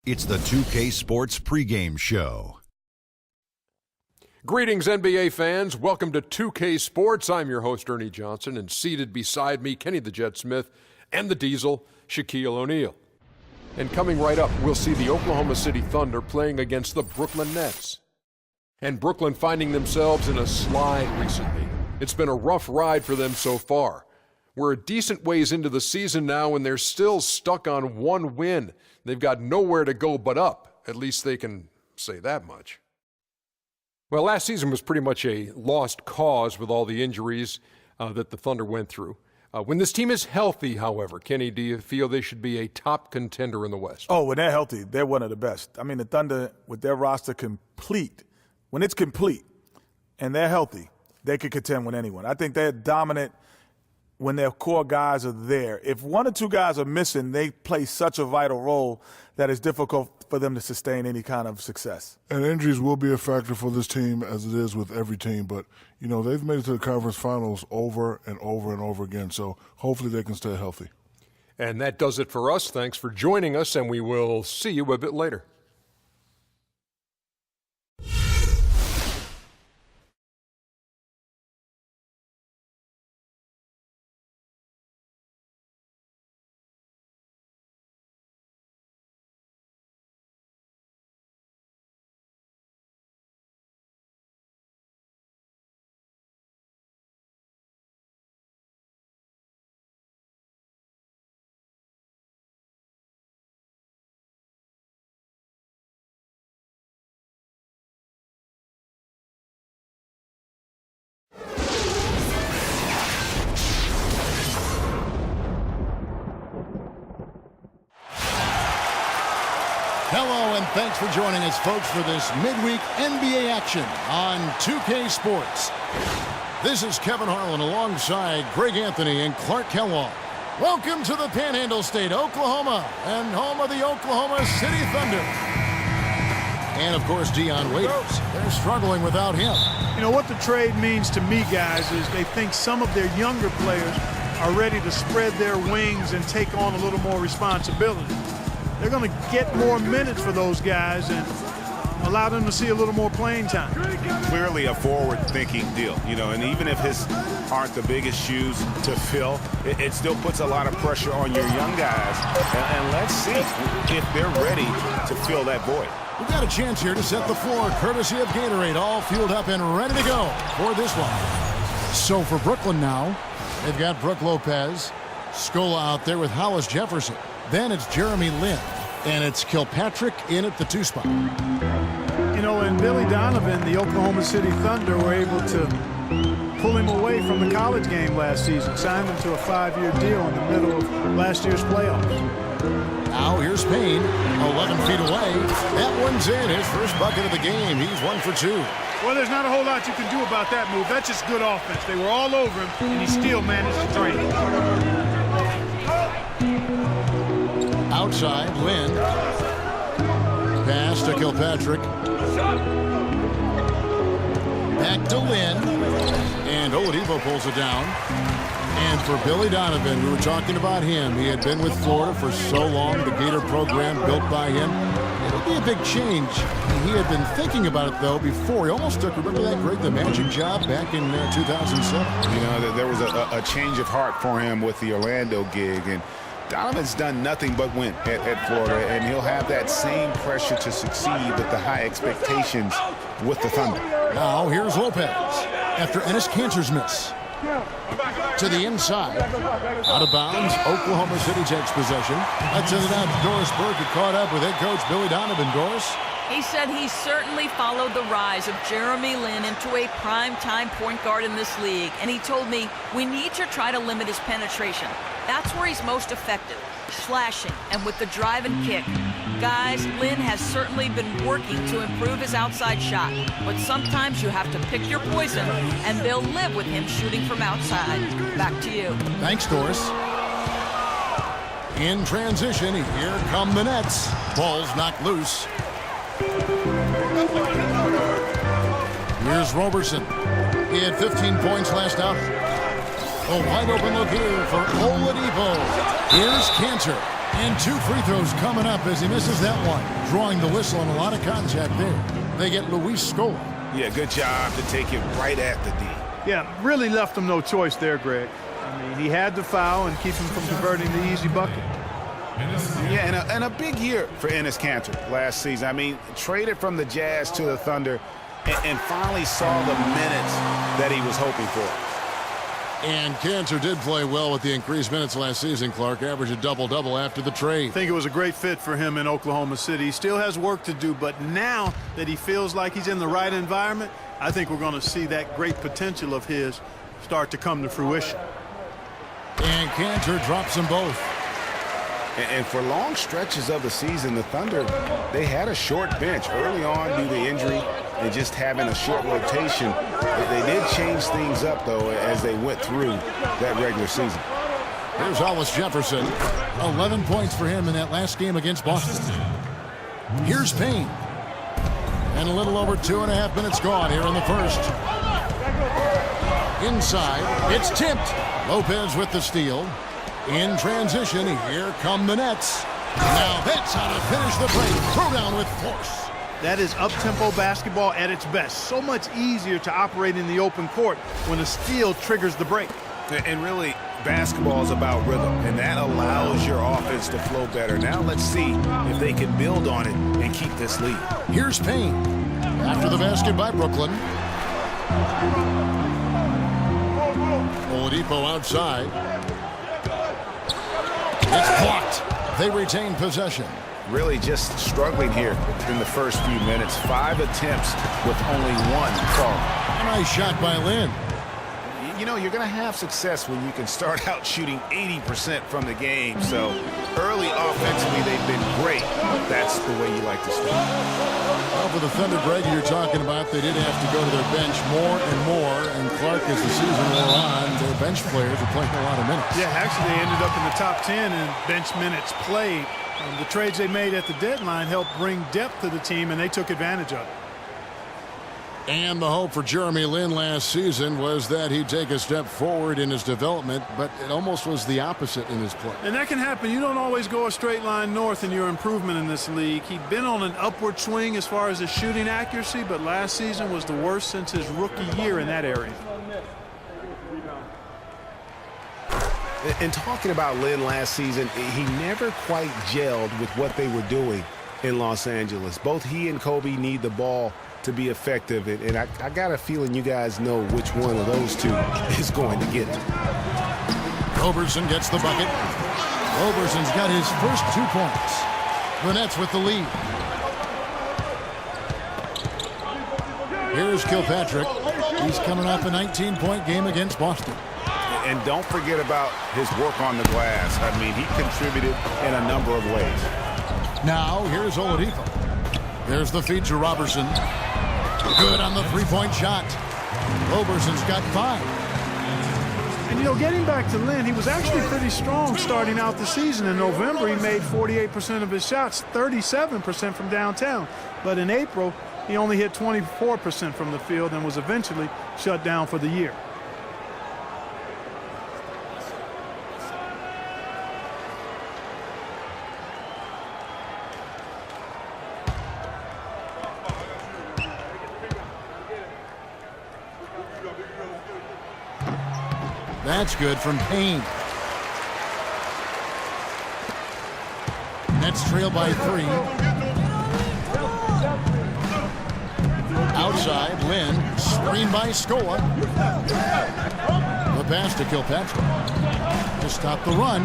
It's the 2K Sports pregame show. Greetings, NBA fans. Welcome to 2K Sports. I'm your host, Ernie Johnson, and seated beside me, Kenny the Jet Smith and the Diesel, Shaquille O'Neal. And coming right up, we'll see the Oklahoma City Thunder playing against the Brooklyn Nets. And Brooklyn finding themselves in a slide recently. It's been a rough ride for them so far. We're a decent ways into the season now, and they're still stuck on one win. They've got nowhere to go but up. At least they can say that much. Well, last season was pretty much a lost cause with all the injuries that the Thunder went through. When this team is healthy, however, Kenny, do you feel they should be a top contender in the West? Oh, when they're healthy, they're one of the best. I mean, the Thunder, with their roster complete, when it's complete and they're healthy, they could contend with anyone. I think they're dominant when their core guys are there. If one or two guys are missing, they play such a vital role that it's difficult for them to sustain any kind of success. And injuries will be a factor for this team, as it is with every team. But, you know, they've made it to the conference finals over and over and over again. So hopefully they can stay healthy. And that does it for us. Thanks for joining us, and we will see you a bit later. Hello, and thanks for joining us, folks, for this midweek NBA action on 2K Sports. This is Kevin Harlan alongside Greg Anthony and Clark Kellogg. Welcome to the Panhandle State, Oklahoma, and home of the Oklahoma City Thunder. And, of course, Dion Waiters. They're struggling without him. You know, what the trade means to me, guys, is they think some of their younger players are ready to spread their wings and take on a little more responsibility. They're going to get more minutes for those guys and allow them to see a little more playing time. Clearly a forward-thinking deal, you know, and even if his aren't the biggest shoes to fill, it still puts a lot of pressure on your young guys. And let's see if they're ready to fill that void. We've got a chance here to set the floor, courtesy of Gatorade, all fueled up and ready to go for this one. So for Brooklyn now, they've got Brook Lopez, Scola out there with Hollis Jefferson. Then it's Jeremy Lin, and it's Kilpatrick in at the 2 spot. You know, and Billy Donovan, the Oklahoma City Thunder, were able to pull him away from the college game last season, signed him to a 5-year deal in the middle of last year's playoffs. Now here's Payne, 11 feet away. That one's in, his first bucket of the game. He's 1 for 2. Well, there's not a whole lot you can do about that move. That's just good offense. They were all over him, and he still managed to drain it. Outside, Lin. Pass to Kilpatrick. Back to Lin. And Oladipo pulls it down. And for Billy Donovan, we were talking about him. He had been with Florida for so long, the Gator program built by him. It'll be a big change. He had been thinking about it, though, before. He almost took, remember that Greg, the Magic job back in 2007? You know, there was a change of heart for him with the Orlando gig, and Donovan's done nothing but win at Florida, and he'll have that same pressure to succeed with the high expectations with the Thunder. Now here's Lopez after Enes Kanter's miss. To the inside. Out of bounds. Oklahoma City takes possession. That's in and out. Doris Burke had caught up with head coach Billy Donovan. Doris? He said he certainly followed the rise of Jeremy Lin into a prime-time point guard in this league. And he told me, we need to try to limit his penetration. That's where he's most effective, slashing and with the drive and kick. Guys, Lin has certainly been working to improve his outside shot, but sometimes you have to pick your poison, and they'll live with him shooting from outside. Back to you. Thanks, Doris. In transition, here come the Nets. Ball's knocked loose. Here's Roberson. He had 15 points last outing. A wide open look here for Oladipo. Here's Kanter. And 2 free throws coming up as he misses that one. Drawing the whistle and a lot of contact there. They get Luis Scola. Yeah, good job to take it right at the D. Yeah, really left him no choice there, Greg. I mean, he had to foul and keep him from converting the easy bucket. Yeah, and a big year for Enes Kanter last season. I mean, traded from the Jazz to the Thunder and finally saw the minutes that he was hoping for. And Kanter did play well with the increased minutes last season, Clark. Averaged a double-double after the trade. I think it was a great fit for him in Oklahoma City. He still has work to do, but now that he feels like he's in the right environment, I think we're going to see that great potential of his start to come to fruition. And Kanter drops them both. And for long stretches of the season, the Thunder, they had a short bench early on due to injury and just having a short rotation. They did change things up, though, as they went through that regular season. Here's Hollis Jefferson. 11 points for him in that last game against Boston. Here's Payne. And a little over 2.5 minutes gone here in the first. Inside, it's tipped. Lopez with the steal. In transition, here come the Nets. Now that's how to finish the break. Throw down with force. That is up-tempo basketball at its best. So much easier to operate in the open court when a steal triggers the break. And really, basketball is about rhythm, and that allows your offense to flow better. Now let's see if they can build on it and keep this lead. Here's Payne. After the basket by Brooklyn. Oladipo outside. It's blocked. They retain possession. Really just struggling here in the first few minutes. 5 attempts with only 1 call. Nice shot by Lynn. You know, you're going to have success when you can start out shooting 80% from the game. So early offensively, they've been great. That's the way you like to start. Well, for the Thunder, Greg, you're talking about, they did have to go to their bench more and more. And Clark, as the season wore on, their bench players are playing a lot of minutes. Yeah, actually, they ended up in the top 10 in bench minutes played. The trades they made at the deadline helped bring depth to the team, and they took advantage of it. And the hope for Jeremy Lin last season was that he'd take a step forward in his development, but it almost was the opposite in his play. And that can happen. You don't always go a straight line north in your improvement in this league. He'd been on an upward swing as far as his shooting accuracy, but last season was the worst since his rookie year in that area. And talking about Lin last season, he never quite gelled with what they were doing in Los Angeles. Both he and Kobe need the ball to be effective, and I got a feeling you guys know which one of those two is going to get it. Roberson gets the bucket. Roberson's got his first 2 points. The Nets with the lead. Here's Kilpatrick. He's coming off a 19-point game against Boston. And don't forget about his work on the glass. I mean, he contributed in a number of ways. Now, here's Oladipo. There's the feed to Roberson. Good on the 3-point shot. Roberson's got 5. And, you know, getting back to Lin, he was actually pretty strong starting out the season. In November, he made 48% of his shots, 37% from downtown. But in April, he only hit 24% from the field and was eventually shut down for the year. That's good from Payne. Nets trail by 3. Outside, Lin. Screen by Scola. The pass to Kilpatrick. To stop the run.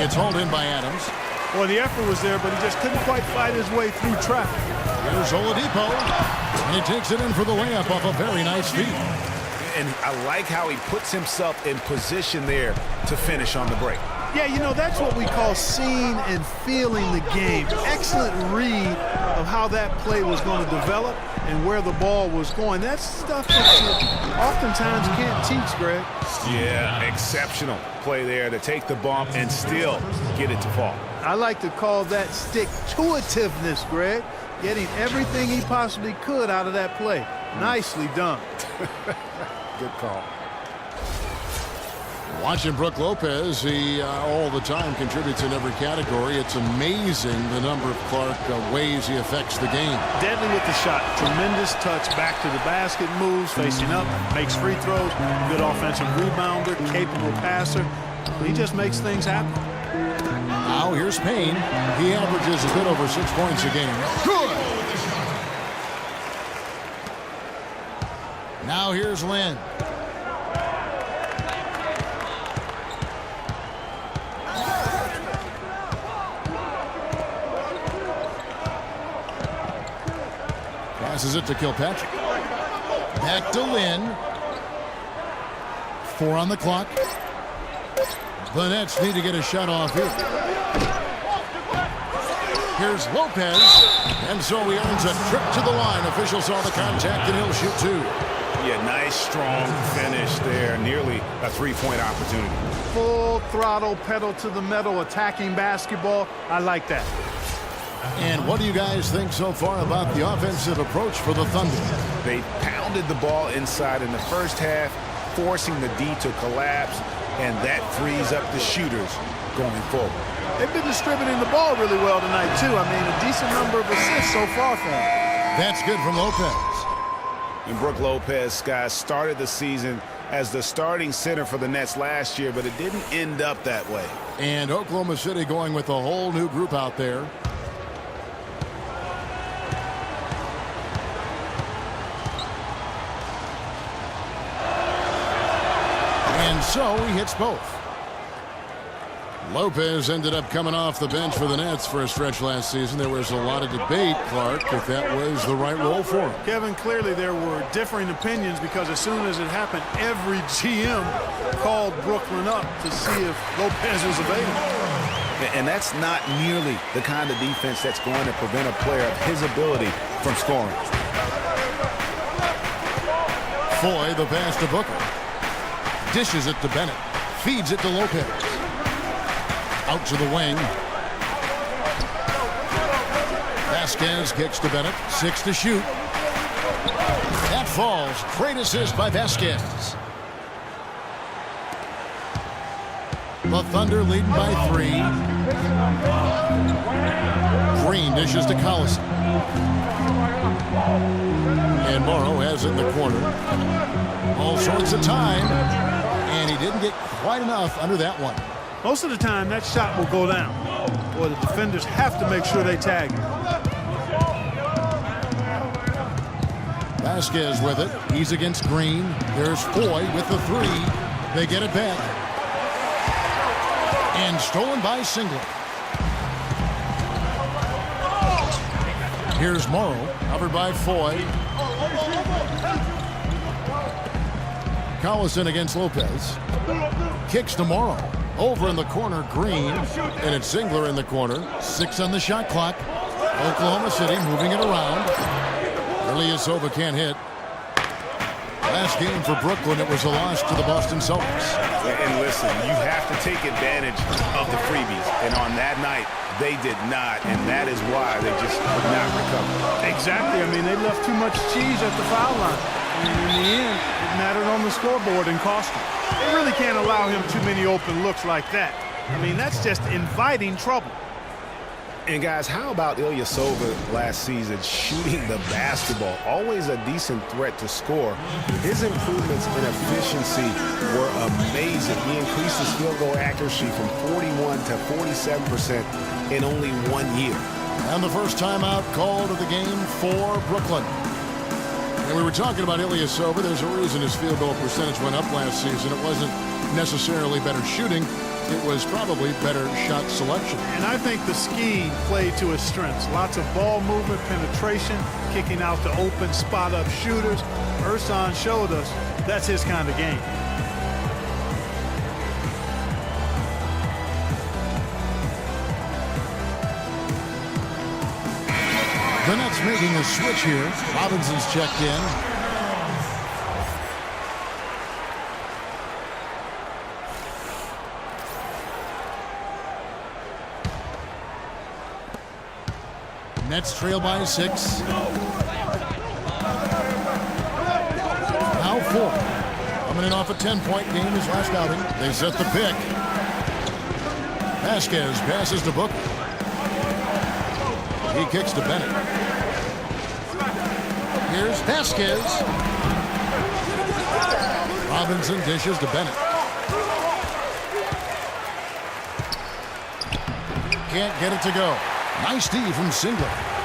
It's hauled in by Adams. Well, the effort was there, but he just couldn't quite fight his way through traffic. Here's Oladipo. And he takes it in for the layup off a very nice feed. And I like how he puts himself in position there to finish on the break. Yeah, you know, that's what we call seeing and feeling the game. Excellent read of how that play was going to develop and where the ball was going. That's stuff that you oftentimes can't teach, Greg. Yeah, exceptional play there to take the bump and still get it to fall. I like to call that stick-to-itiveness, Greg. Getting everything he possibly could out of that play. Nicely done. Good call. Watching Brook Lopez, he all the time contributes in every category. It's amazing the number of ways he affects the game. Deadly with the shot. Tremendous touch back to the basket, moves, facing up, makes free throws. Good offensive rebounder, capable passer. He just makes things happen. Now here's Payne. He averages a bit over 6 points a game. Good! Now here's Lynn. Passes it to Kilpatrick. Back to Lynn. 4 on the clock. The Nets need to get a shot off here. Here's Lopez. And so he earns a trip to the line. Officials saw the contact and he'll shoot 2. Yeah, nice strong finish there. Nearly a 3-point opportunity. Full throttle, pedal to the metal, attacking basketball. I like that. And what do you guys think so far about the offensive approach for the Thunder? They pounded the ball inside in the first half, forcing the D to collapse, and that frees up the shooters going forward. They've been distributing the ball really well tonight, too. I mean, a decent number of assists so far for them. That's good from Lopez. And Brook Lopez, guys, started the season as the starting center for the Nets last year, but it didn't end up that way. And Oklahoma City going with a whole new group out there. And so he hits both. Lopez ended up coming off the bench for the Nets for a stretch last season. There was a lot of debate, Clark, if that was the right role for him. Kevin, clearly there were differing opinions because as soon as it happened, every GM called Brooklyn up to see if Lopez was available. And that's not nearly the kind of defense that's going to prevent a player of his ability from scoring. Foy, the pass to Booker. Dishes it to Bennett. Feeds it to Lopez. Out to the wing. Vasquez kicks to Bennett. 6 to shoot. That falls. Great assist by Vasquez. The Thunder leading by 3. Green dishes to Collison. And Morrow has it in the corner. All sorts of time. And he didn't get quite enough under that one. Most of the time, that shot will go down. Boy, the defenders have to make sure they tag him. Vasquez with it. He's against Green. There's Foy with the 3. They get it back. And stolen by Singler. Here's Morrow. Covered by Foy. Collison against Lopez. Kicks to Morrow. Over in the corner, Green. And it's Singler in the corner. 6 on the shot clock. Oklahoma City moving it around. Ilyasova can't hit. Last game for Brooklyn, it was a loss to the Boston Celtics. And listen, you have to take advantage of the freebies. And on that night, they did not. And that is why they just could not recover. Exactly. I mean, they left too much cheese at the foul line. And in the end, it mattered on the scoreboard and cost them. They really can't allow him too many open looks like that. I mean, that's just inviting trouble. And guys, how about Ilyasova last season shooting the basketball? Always a decent threat to score. His improvements in efficiency were amazing. He increased his field goal accuracy from 41 to 47% in only 1 year. And the first timeout called of the game for Brooklyn. And we were talking about Ilyasova. There's a reason his field goal percentage went up last season. It wasn't necessarily better shooting. It was probably better shot selection. And I think the scheme played to his strengths. Lots of ball movement, penetration, kicking out to open spot-up shooters. Ersan showed us that's his kind of game. The Nets making a switch here. Robinson's checked in. Nets trail by 6. Now 4. A Coming in off a 10-point game his last outing. They set the pick. Vasquez passes to Booker. He kicks to Bennett. Here's Vasquez. Robinson dishes to Bennett. Can't get it to go. Nice D from Singler.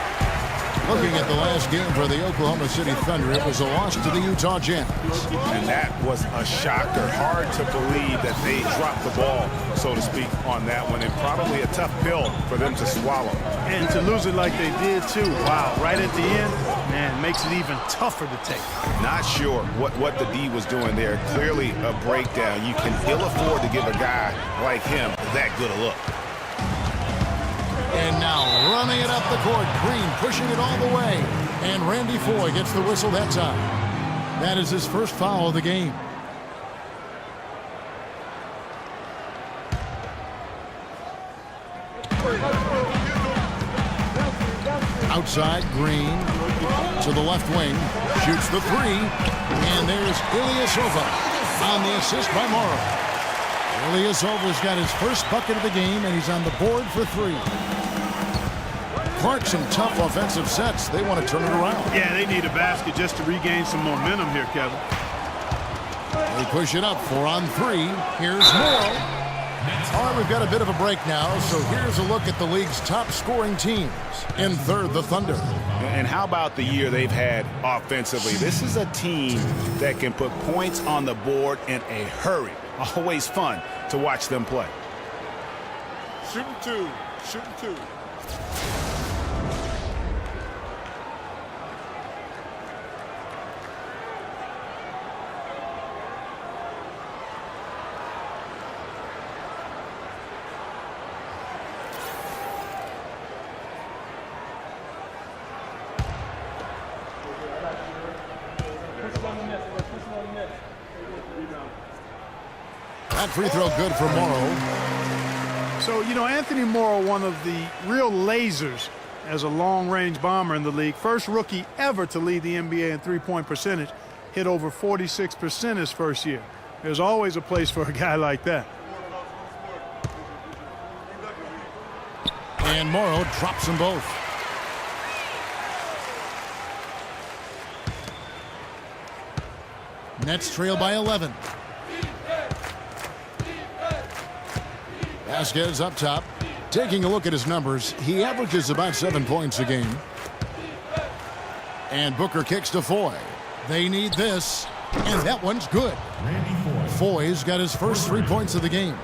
Looking at the last game for the Oklahoma City Thunder, it was a loss to the Utah Jazz. And that was a shocker. Hard to believe that they dropped the ball, so to speak, on that one. And probably a tough pill for them to swallow. And to lose it like they did, too. Wow, right at the end, man, makes it even tougher to take. Not sure what the D was doing there. Clearly a breakdown. You can ill afford to give a guy like him that good a look. And now running it up the court. Green pushing it all the way. And Randy Foye gets the whistle that time. That is his first foul of the game. Outside, Green to the left wing. Shoots the three. And there's Ilyasova on the assist by Morrow. Ilyasova's got his first bucket of the game, and he's on the board for three. Clark, some tough offensive sets. They want to turn it around. Yeah, they need a basket just to regain some momentum here, Kevin. They push it up 4 on 3. Here's Morrow. All right, we've got a bit of a break now, so here's a look at the league's top scoring teams. In third, the Thunder. And how about the year they've had offensively? This is a team that can put points on the board in a hurry. Always fun to watch them play. Shooting two. Shooting two. That free throw good for Morrow. So, you know, Anthony Morrow, one of the real lasers as a long-range bomber in the league. First rookie ever to lead the NBA in three-point percentage. Hit over 46% his first year. There's always a place for a guy like that. And Morrow drops them both. Nets trail by 11. Vasquez up top. Taking a look at his numbers, he averages about 7 points a game. And Booker kicks to Foye. They need this, and that one's good. Foye's got his first 3 points of the game.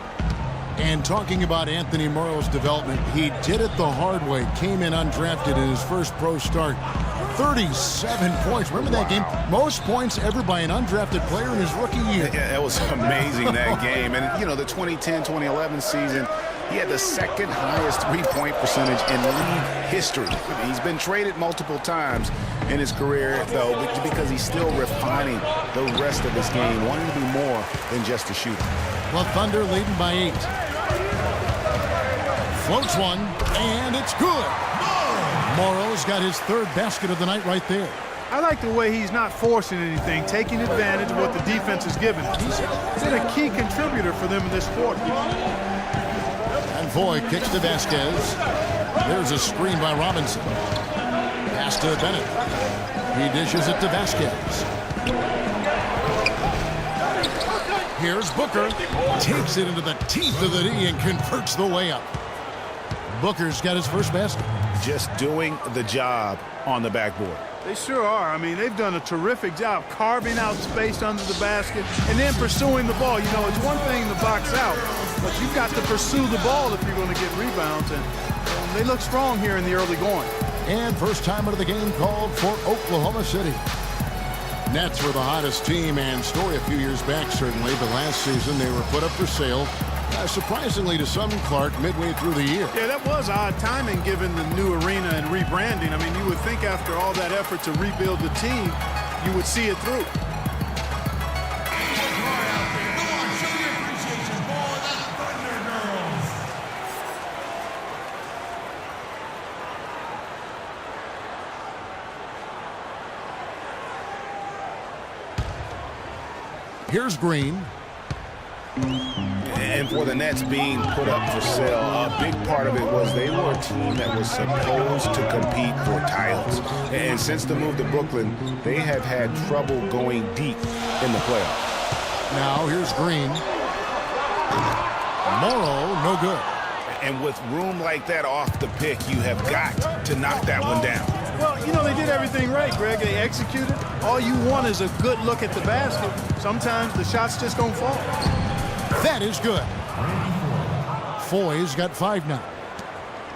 And talking about Anthony Morrow's development, he did it the hard way. Came in undrafted in his first pro start. 37 points. Remember that game? Most points ever by an undrafted player in his rookie year. Yeah, that was amazing, that game. And, you know, the 2010-2011 season, he had the second highest three-point percentage in league history. He's been traded multiple times in his career, though, because he's still refining the rest of his game, wanting to be more than just a shooter. The Thunder leading by 8. Floats one, and it's good. Morrow's got his third basket of the night right there. I like the way he's not forcing anything, taking advantage of what the defense is giving him. He's been a key contributor for them in this quarter. And Foye kicks to Vasquez. There's a screen by Robinson. Pass to Bennett. He dishes it to Vasquez. Here's Booker. Takes it into the teeth of the D and converts the layup. Booker's got his first basket. Just doing the job on the backboard. They sure are. I mean, they've done a terrific job carving out space under the basket and then pursuing the ball. You know, it's one thing to box out, but you've got to pursue the ball if you're going to get rebounds. And they look strong here in the early going. And first time out of the game called for Oklahoma City. Nets were the hottest team and story a few years back, certainly. But last season, they were put up for sale. Surprisingly to some, Clark, midway through the year. Yeah, that was odd timing given the new arena and rebranding. I mean, you would think after all that effort to rebuild the team, you would see it through. Here's Green. And for the Nets being put up for sale, a big part of it was they were a team that was supposed to compete for titles. And since the move to Brooklyn, they have had trouble going deep in the playoffs. Now here's Green. Morrow, no good. And with room like that off the pick, you have got to knock that one down. Well, you know, they did everything right, Greg. They executed. All you want is a good look at the basket. Sometimes the shots just don't fall. That is good. Foy's got 5 now.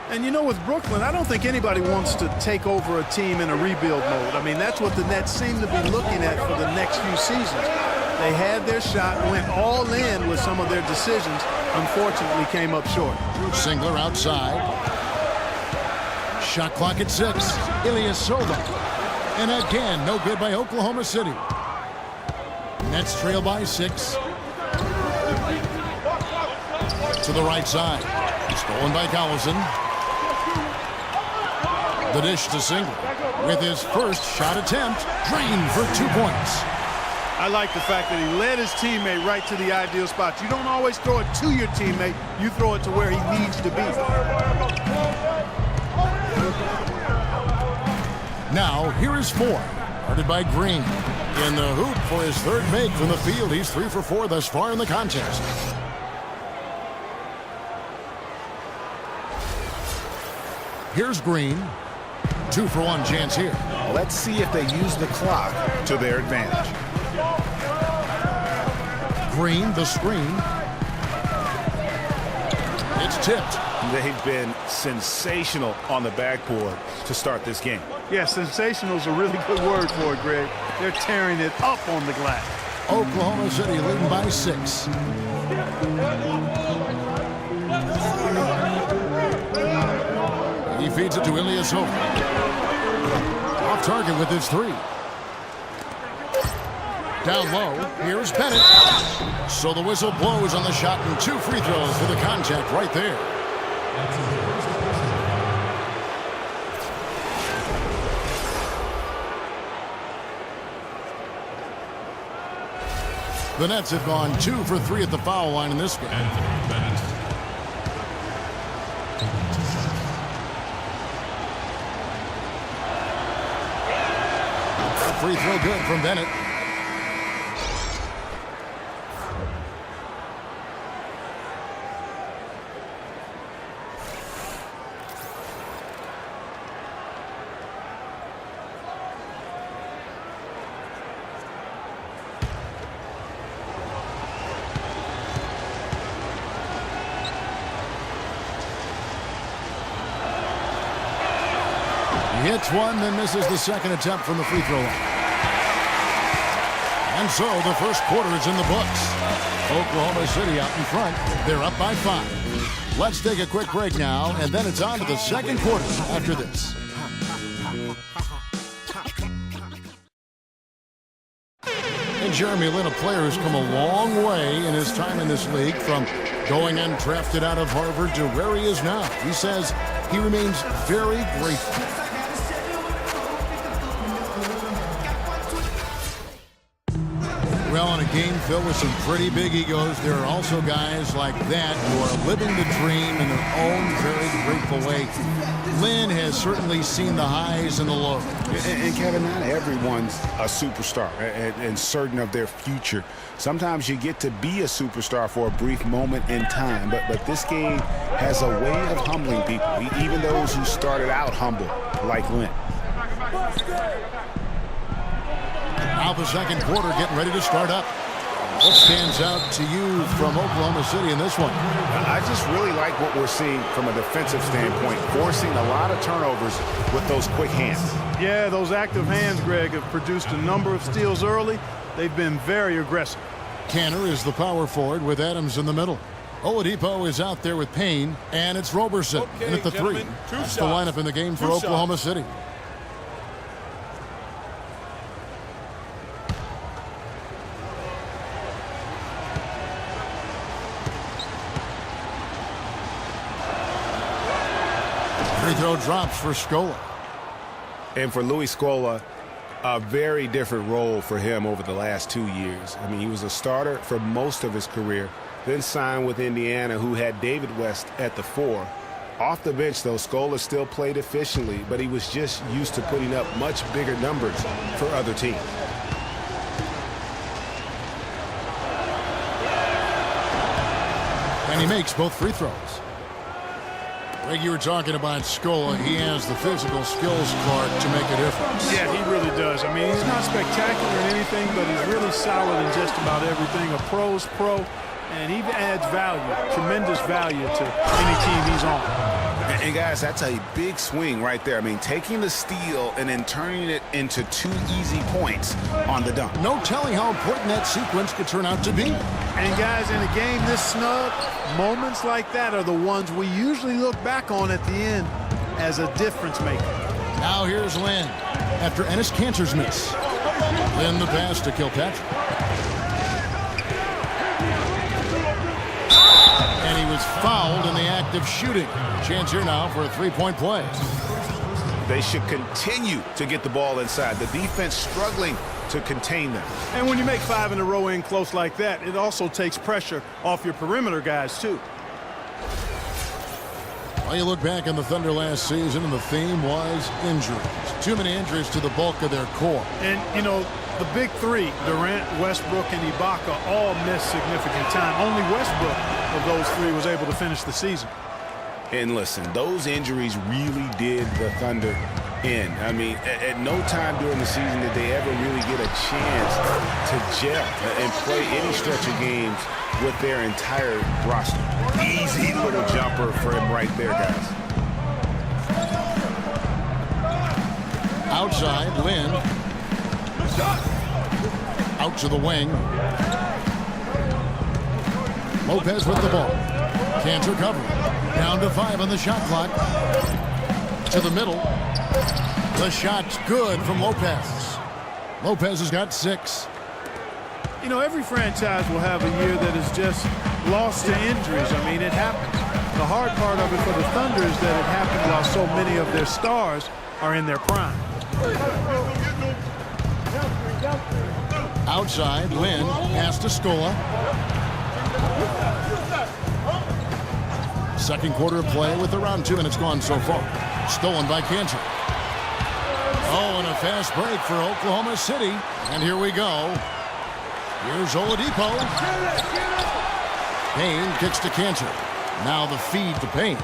And you know, with Brooklyn, I don't think anybody wants to take over a team in a rebuild mode. I mean, that's what the Nets seem to be looking at for the next few seasons. They had their shot, went all in with some of their decisions, unfortunately came up short. Singler outside. Shot clock at 6. Ilyasova. And again, no good by Oklahoma City. Nets trail by 6. To the right side. Stolen by Collison. The dish to Singler. With his first shot attempt, drained for 2 points. I like the fact that he led his teammate right to the ideal spot. You don't always throw it to your teammate. You throw it to where he needs to be. Now, here is 4. Guarded by Green. In the hoop for his 3rd make from the field. He's 3 for 4 thus far in the contest. Here's Green. 2 for 1 chance here. Let's see if they use the clock to their advantage. Green, the screen. It's tipped. They've been sensational on the backboard to start this game. Yeah, sensational is a really good word for it, Greg. They're tearing it up on the glass. Oklahoma City leading by 6. He feeds it to Ilyasova. Off target with his 3. Down low, here's Bennett. So the whistle blows on the shot and 2 free throws for the contact right there. The Nets have gone 2 for 3 at the foul line in this game. Free throw good from Bennett. He hits one, then misses the second attempt from the free throw line. And so the first quarter is in the books. Oklahoma City out in front. They're up by 5. Let's take a quick break now, and then it's on to the second quarter after this. And Jeremy Lin, a player who's come a long way in his time in this league, from going undrafted out of Harvard to where he is now. He says he remains very grateful. Well, in a game filled with some pretty big egos, there are also guys like that who are living the dream in their own very grateful way. Lin has certainly seen the highs and the lows. And Kevin, not everyone's a superstar and certain of their future. Sometimes you get to be a superstar for a brief moment in time, but this game has a way of humbling people, even those who started out humble, like Lin. Now the second quarter getting ready to start up. What stands out to you from Oklahoma City in this one? I just really like what we're seeing from a defensive standpoint, forcing a lot of turnovers with those quick hands. Yeah, those active hands, Greg, have produced a number of steals early. They've been very aggressive. Canner is the power forward with Adams in the middle. Oladipo is out there with Payne, and it's Roberson in at the 3. That's the lineup in the game for Oklahoma City. Free throw drops for Scola. And for Louis Scola, a very different role for him over the last 2 years. I mean, he was a starter for most of his career, then signed with Indiana, who had David West at the 4. Off the bench, though, Scola still played efficiently, but he was just used to putting up much bigger numbers for other teams. And he makes both free throws. Greg, you were talking about Scola. He has the physical skills, Clark, to make a difference. Yeah, he really does. I mean, he's not spectacular in anything, but he's really solid in just about everything. A pro's pro, and he adds value, tremendous value to any team he's on. And guys, that's a big swing right there. I mean, taking the steal and then turning it into 2 easy points on the dunk. No telling how important that sequence could turn out to be. And guys, in a game this snug, moments like that are the ones we usually look back on at the end as a difference maker. Now here's Lynn after Enes Kanter's miss. Then the pass to Kilpatrick. And he was fouled in the act of shooting. Chance here now for a three-point play. They should continue to get the ball inside. The defense struggling to contain them. And when you make 5 in a row in close like that, it also takes pressure off your perimeter guys, too. Well, you look back on the Thunder last season, and the theme was injuries. Too many injuries to the bulk of their core. And, you know, the big 3, Durant, Westbrook, and Ibaka, all missed significant time. Only Westbrook of those 3 was able to finish the season. And listen, those injuries really did the Thunder in. I mean, at no time during the season did they ever really get a chance to gel and play any stretch of games with their entire roster. Easy little jumper for him right there, guys. Outside, Lynn. Out to the wing. Lopez with the ball. Kanter covering. Down to 5 on the shot clock. To the middle. The shot's good from Lopez. Lopez has got 6. You know, every franchise will have a year that is just lost to injuries. I mean, it happens. The hard part of it for the Thunder is that it happened while so many of their stars are in their prime. Outside, Lynn pass to Scola. Second quarter of play with around 2 minutes gone so far. Stolen by Kanter. Oh, and a fast break for Oklahoma City. And here we go. Here's Oladipo. Payne kicks to Kanter. Now the feed to Payne.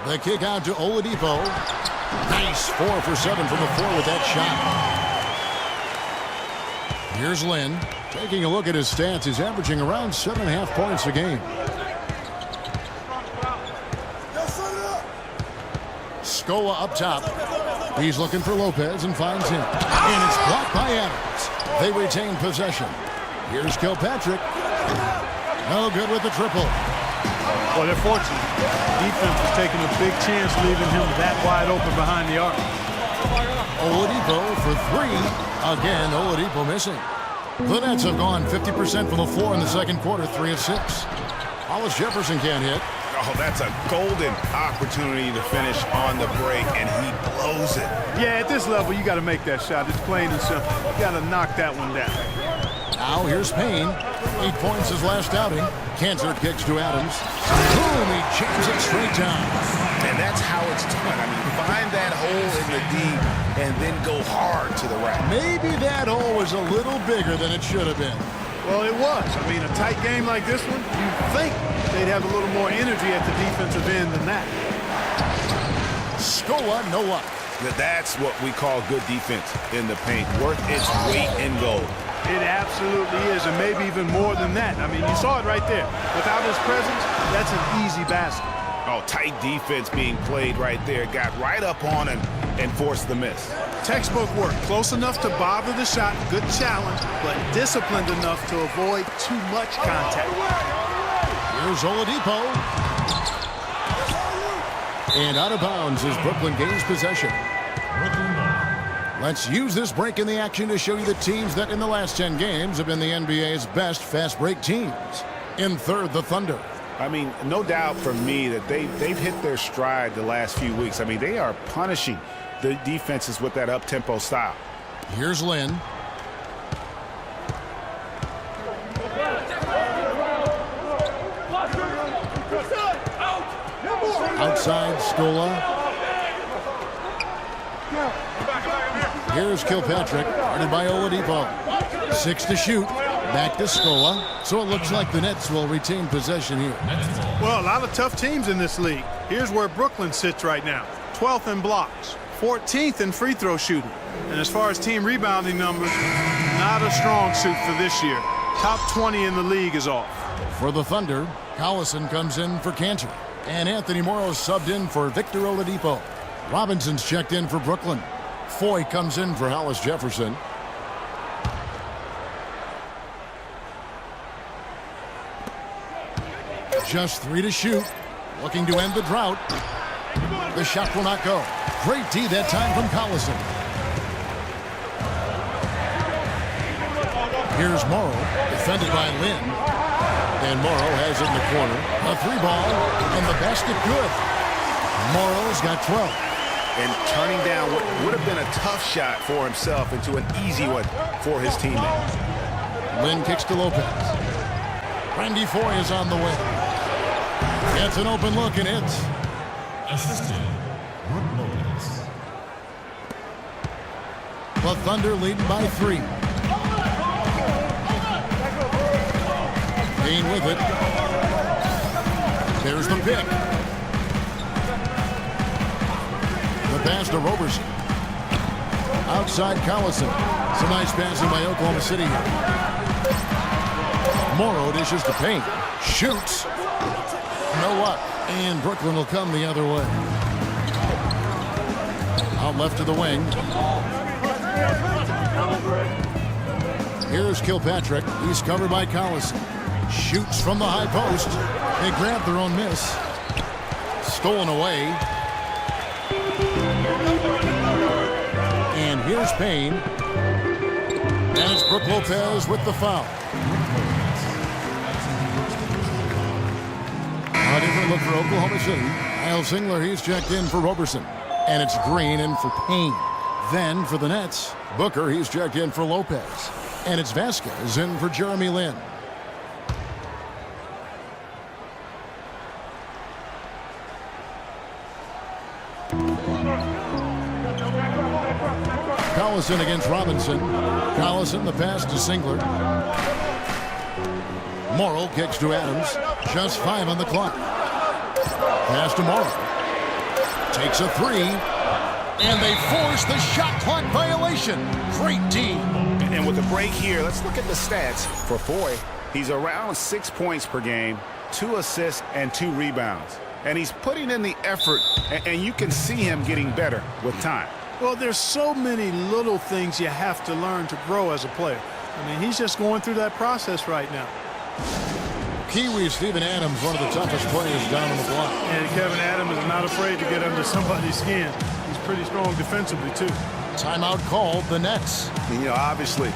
The kick out to Oladipo. Nice 4 for 7 from the floor with that shot. Here's Lynn. Taking a look at his stats, he's averaging around 7.5 points a game. Scola up top. He's looking for Lopez and finds him. And it's blocked by Adams. They retain possession. Here's Kilpatrick. No good with the triple. Well, they're fortunate. Defense is taking a big chance leaving him that wide open behind the arc. Oladipo for 3. Again, Oladipo missing. The Nets have gone 50% from the floor in the second quarter, 3 of 6. Hollis Jefferson can't hit. Oh, that's a golden opportunity to finish on the break, and he blows it. Yeah, at this level, you got to make that shot. It's plain and simple. You got to knock that one down. Now here's Payne. 8 points his last outing. Kanter kicks to Adams. Boom, he jams it straight down. And that's how it's done. I mean, find that hole in the D and then go hard to the rack. Maybe that hole was a little bigger than it should have been. Well, it was. I mean, a tight game like this one, you think they'd have a little more energy at the defensive end than that. Scola, no luck. That's what we call good defense in the paint. Worth its weight in gold. It absolutely is, and maybe even more than that. I mean, you saw it right there. Without his presence, that's an easy basket. Oh, tight defense being played right there. Got right up on him and forced the miss. Textbook work. Close enough to bother the shot. Good challenge, but disciplined enough to avoid too much contact. Here's Oladipo. And out of bounds as Brooklyn gains possession. Let's use this break in the action to show you the teams that in the last 10 games have been the NBA's best fast break teams. In third, the Thunder. I mean, no doubt for me that they've hit their stride the last few weeks. I mean, they are punishing the defenses with that up-tempo style. Here's Lynn. Outside Scola. Here's Kilpatrick, guarded by Oladipo. 6 to shoot. Back to Scola. So it looks like the Nets will retain possession here. Well, a lot of tough teams in this league. Here's where Brooklyn sits right now. 12th in blocks, 14th in free throw shooting. And as far as team rebounding numbers, not a strong suit for this year. Top 20 in the league is off. For the Thunder, Collison comes in for Cantor. And Anthony Morrow subbed in for Victor Oladipo. Robinson's checked in for Brooklyn. Foy comes in for Hollis Jefferson. Just 3 to shoot. Looking to end the drought. The shot will not go. Great D that time from Collison. Here's Morrow, defended by Lynn. And Morrow has it in the corner. A 3-ball, and the basket good. Morrow's got 12. And turning down what would have been a tough shot for himself into an easy one for his teammates. Lynn kicks to Lopez. Randy Foy is on the way. Gets an open look and hits. Assistant, Brooke Lopez. The Thunder leading by 3. Kane with it. There's the pick. The pass to Roberson. Outside Collison. Some nice passing by Oklahoma City here. Morrow dishes to Payne. Shoots. No luck. And Brooklyn will come the other way. Out left to the wing. Here's Kilpatrick. He's covered by Collison. Shoots from the high post. They grab their own miss. Stolen away. And here's Payne. And it's Brooke Lopez with the foul. A different look for Oklahoma City. Kyle Singler, he's checked in for Roberson. And it's Green in for Payne. Then for the Nets, Booker, he's checked in for Lopez. And it's Vasquez in for Jeremy Lin. Collison against Robinson. Collison, the pass to Singler. Morrow kicks to Adams. Just 5 on the clock. Pass to Morrow. Takes a 3. And they force the shot clock violation. Great D. And with the break here, let's look at the stats for Foy. He's around 6 points per game, 2 assists, and 2 rebounds. And he's putting in the effort, and you can see him getting better with time. Well, there's so many little things you have to learn to grow as a player. I mean, he's just going through that process right now. Kiwi Steven Adams, one of the toughest players down on the block. And Kevin Adams is not afraid to get under somebody's skin. He's pretty strong defensively, too. Timeout called, the Nets. You know, obviously,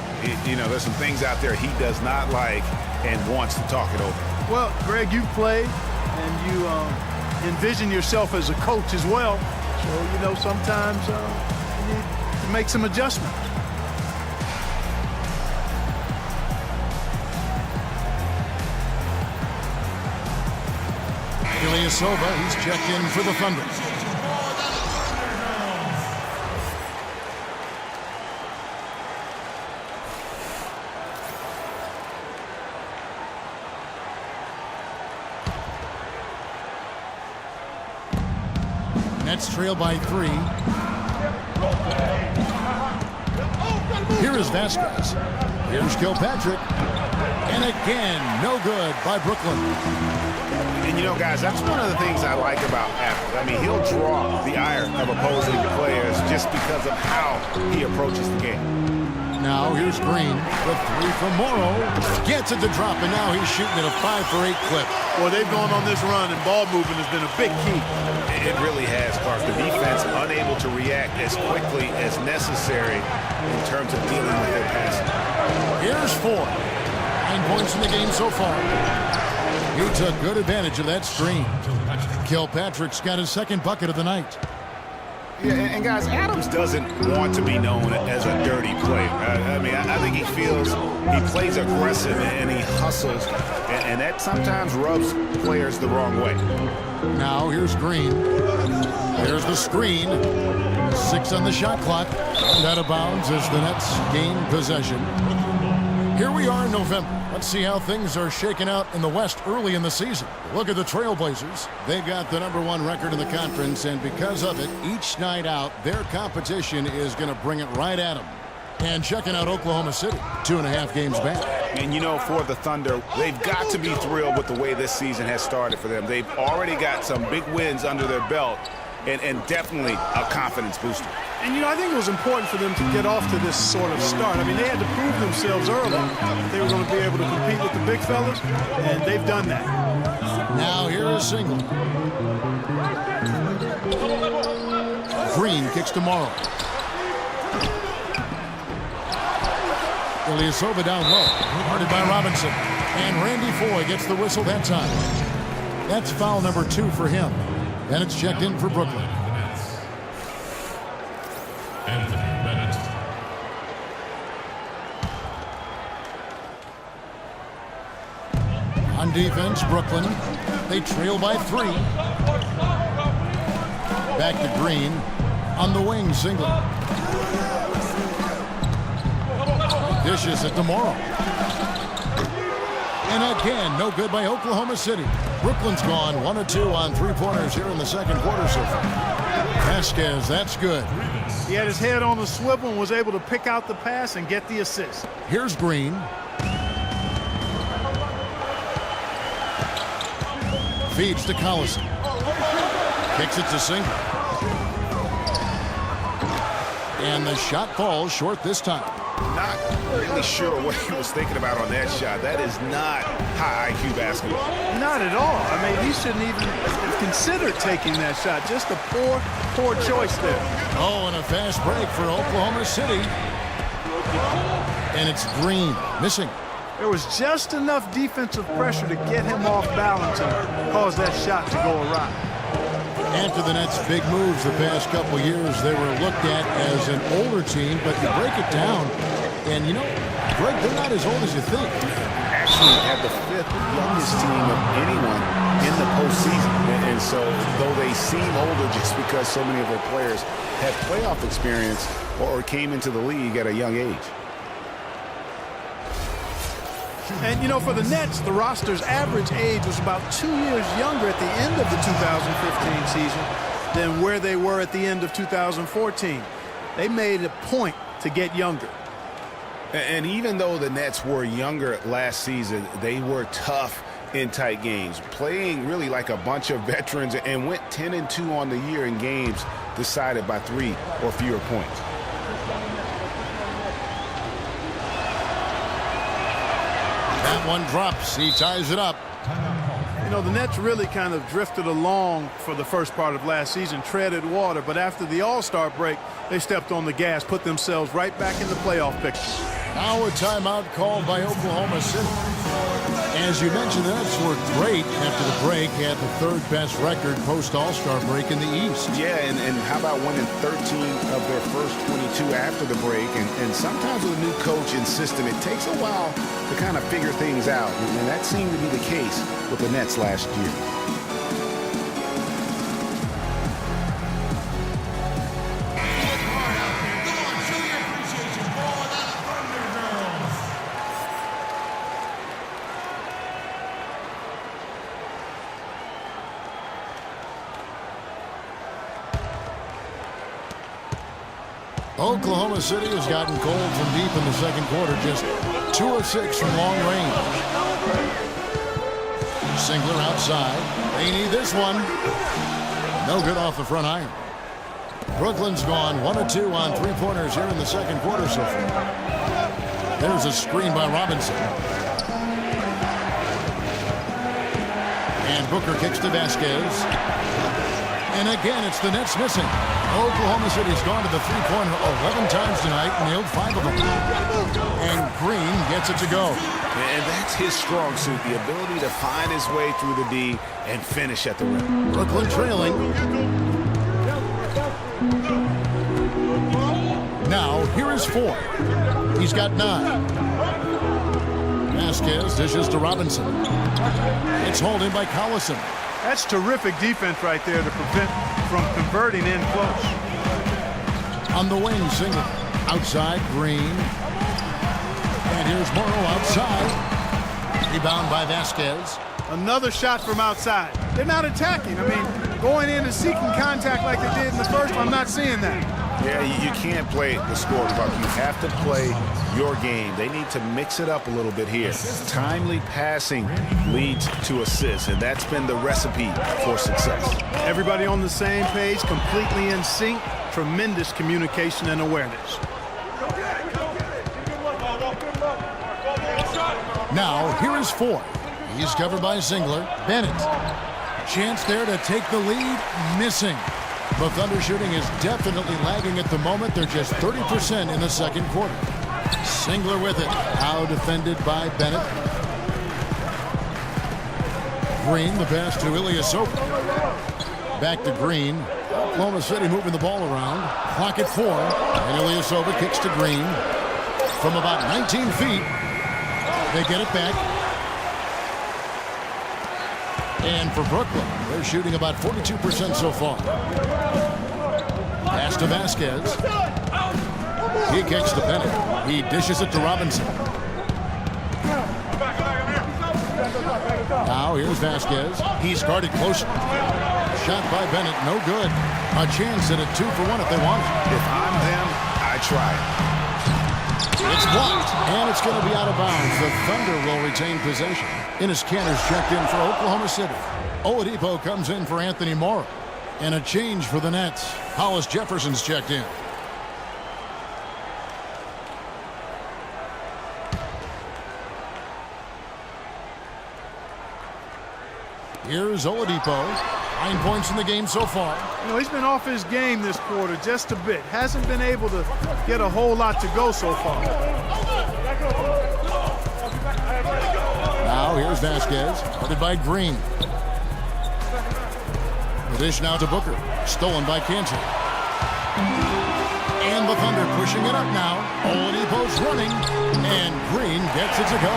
there's some things out there he does not like and wants to talk it over. Well, Greg, you've played, and you envision yourself as a coach as well. So, sometimes you need to make some adjustments. Ilyasova, he's checked in for the Thunder. Nets trail by 3. Here is Vasquez. Here's Kilpatrick. And again, no good by Brooklyn. And guys, that's one of the things I like about Apple. I mean, he'll draw the ire of opposing players just because of how he approaches the game. Now here's Green. The 3 from Morrow. Gets it to drop, and now he's shooting at a 5-for-8 clip. Well, they've gone on this run, and ball movement has been a big key. It really has, Clark. The defense unable to react as quickly as necessary in terms of dealing with their passing. Here's 4. 9 points in the game so far. He took good advantage of that screen. Kilpatrick's got his second bucket of the night. Yeah, and guys, Adams doesn't want to be known as a dirty player. I mean, I think he feels he plays aggressive and he hustles, and that sometimes rubs players the wrong way. Now here's Green. There's the screen. 6 on the shot clock. And out of bounds as the Nets gain possession. Here we are in November. Let's see how things are shaking out in the West early in the season. Look at the Trailblazers. They've got the #1 record in the conference, and because of it, each night out, their competition is going to bring it right at them. And checking out Oklahoma City, 2.5 games back. And you know, for the Thunder, they've got to be thrilled with the way this season has started for them. They've already got some big wins under their belt, and definitely a confidence booster. And, you know, I think it was important for them to get off to this sort of start. I mean, they had to prove themselves early that they were going to be able to compete with the big fellas, and they've done that. Now here is Single. Green kicks to Morrow. Ilyasova down low. Guarded by Robinson. And Randy Foye gets the whistle that time. That's foul number 2 for him. And it's checked in for Brooklyn. On defense, Brooklyn. They trail by 3. Back to Green. On the wing, Single. Dishes it to Morrow. And again, no good by Oklahoma City. Brooklyn's gone 1 of 2 on 3-pointers here in the second quarter so far. Vasquez, that's good. He had his head on the swivel and was able to pick out the pass and get the assist. Here's Green. Feeds to Collison. Kicks it to Single. And the shot falls short this time. Not really sure what he was thinking about on that shot. That is not high IQ basketball. Not at all. I mean, he shouldn't even have considered taking that shot. Just a poor choice there. Oh, and a fast break for Oklahoma City. And it's Green missing. There was just enough defensive pressure to get him off balance and cause that shot to go awry. After the Nets' big moves the past couple years, they were looked at as an older team, but you break it down, and you know, Greg, they're not as old as you think. Actually had the 5th youngest team of anyone in the postseason. And so, though they seem older just because so many of their players had playoff experience or came into the league at a young age. And, you know, for the Nets, the roster's average age was about 2 years younger at the end of the 2015 season than where they were at the end of 2014. They made a point to get younger. And even though the Nets were younger last season, they were tough in tight games, playing really like a bunch of veterans, and went 10-2 on the year in games decided by 3 or fewer points. That one drops. He ties it up. You know, the Nets really kind of drifted along for the first part of last season, treaded water, but after the All-Star break, they stepped on the gas, put themselves right back in the playoff picture. Now a timeout called by Oklahoma City. As you mentioned, the Nets were great after the break, had the 3rd best record post-All-Star break in the East. Yeah, and how about winning 13 of their first 22 after the break? And sometimes with a new coach insisting it takes a while to kind of figure things out. And that seemed to be the case with the Nets last year. Oklahoma City has gotten cold from deep in the second quarter, just 2 of 6 from long range. Singler outside. They need this one. No good off the front iron. Brooklyn's gone 1 of 2 on 3-pointers here in the second quarter so far. There's a screen by Robinson. And Booker kicks to Vasquez. And again, it's the Nets missing. Oklahoma City's gone to the 3-pointer 11 times tonight, nailed 5 of them. And Green gets it to go. And that's his strong suit, the ability to find his way through the D and finish at the rim. Brooklyn trailing. Now, here is 4. He's got 9. Vasquez dishes to Robinson. It's hauled in by Collison. That's terrific defense right there to prevent from converting in close. On the wing, single. Outside, Green. And here's Morrow outside. Rebound by Vasquez. Another shot from outside. They're not attacking. I mean, going in and seeking contact like they did in the first one, I'm not seeing that. Yeah, you can't play the score clock. You have to play your game. They need to mix it up a little bit here. Timely passing leads to assists, and that's been the recipe for success. Everybody on the same page, completely in sync. Tremendous communication and awareness. Now, here is 4. He's covered by Zingler. Bennett. Chance there to take the lead. Missing. The Thunder shooting is definitely lagging at the moment. They're just 30% in the second quarter. Zingler with it. Now defended by Bennett. Green, the pass to Ilyasova. Back to Green. Oklahoma City moving the ball around. Clock at 4. And Ilyasova kicks to Green. From about 19 feet. They get it back. And for Brooklyn, they're shooting about 42% so far. Pass to Vasquez. He kicks to Bennett. He dishes it to Robinson. Now here's Vasquez. He's guarded close. Shot by Bennett, no good. A chance at a 2 for 1 if they want it. If I'm them, I try. It's blocked, and it's going to be out of bounds. The Thunder will retain possession. Enes Kanter's checked in for Oklahoma City. Oladipo comes in for Anthony Morrow. And a change for the Nets. Hollis Jefferson's checked in. Here's Oladipo. 9 points in the game so far. You know, he's been off his game this quarter just a bit. Hasn't been able to get a whole lot to go so far. Now here's Vasquez. Guarded by Green. The dish now to Booker. Stolen by Kanter. And the Thunder pushing it up now. Oladipo's running. And Green gets it to go.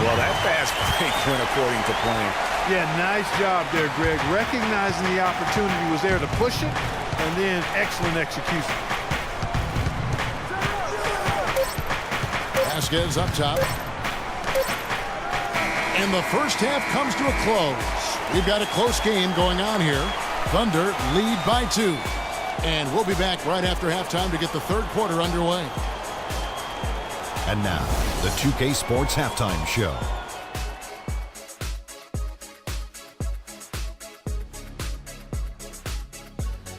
Well, that fast break went according to plan. Yeah, nice job there, Greg. Recognizing the opportunity was there to push it, and then excellent execution. Vasquez up top. And the first half comes to a close. We've got a close game going on here. Thunder lead by 2. And we'll be back right after halftime to get the third quarter underway. And now, the 2K Sports Halftime Show.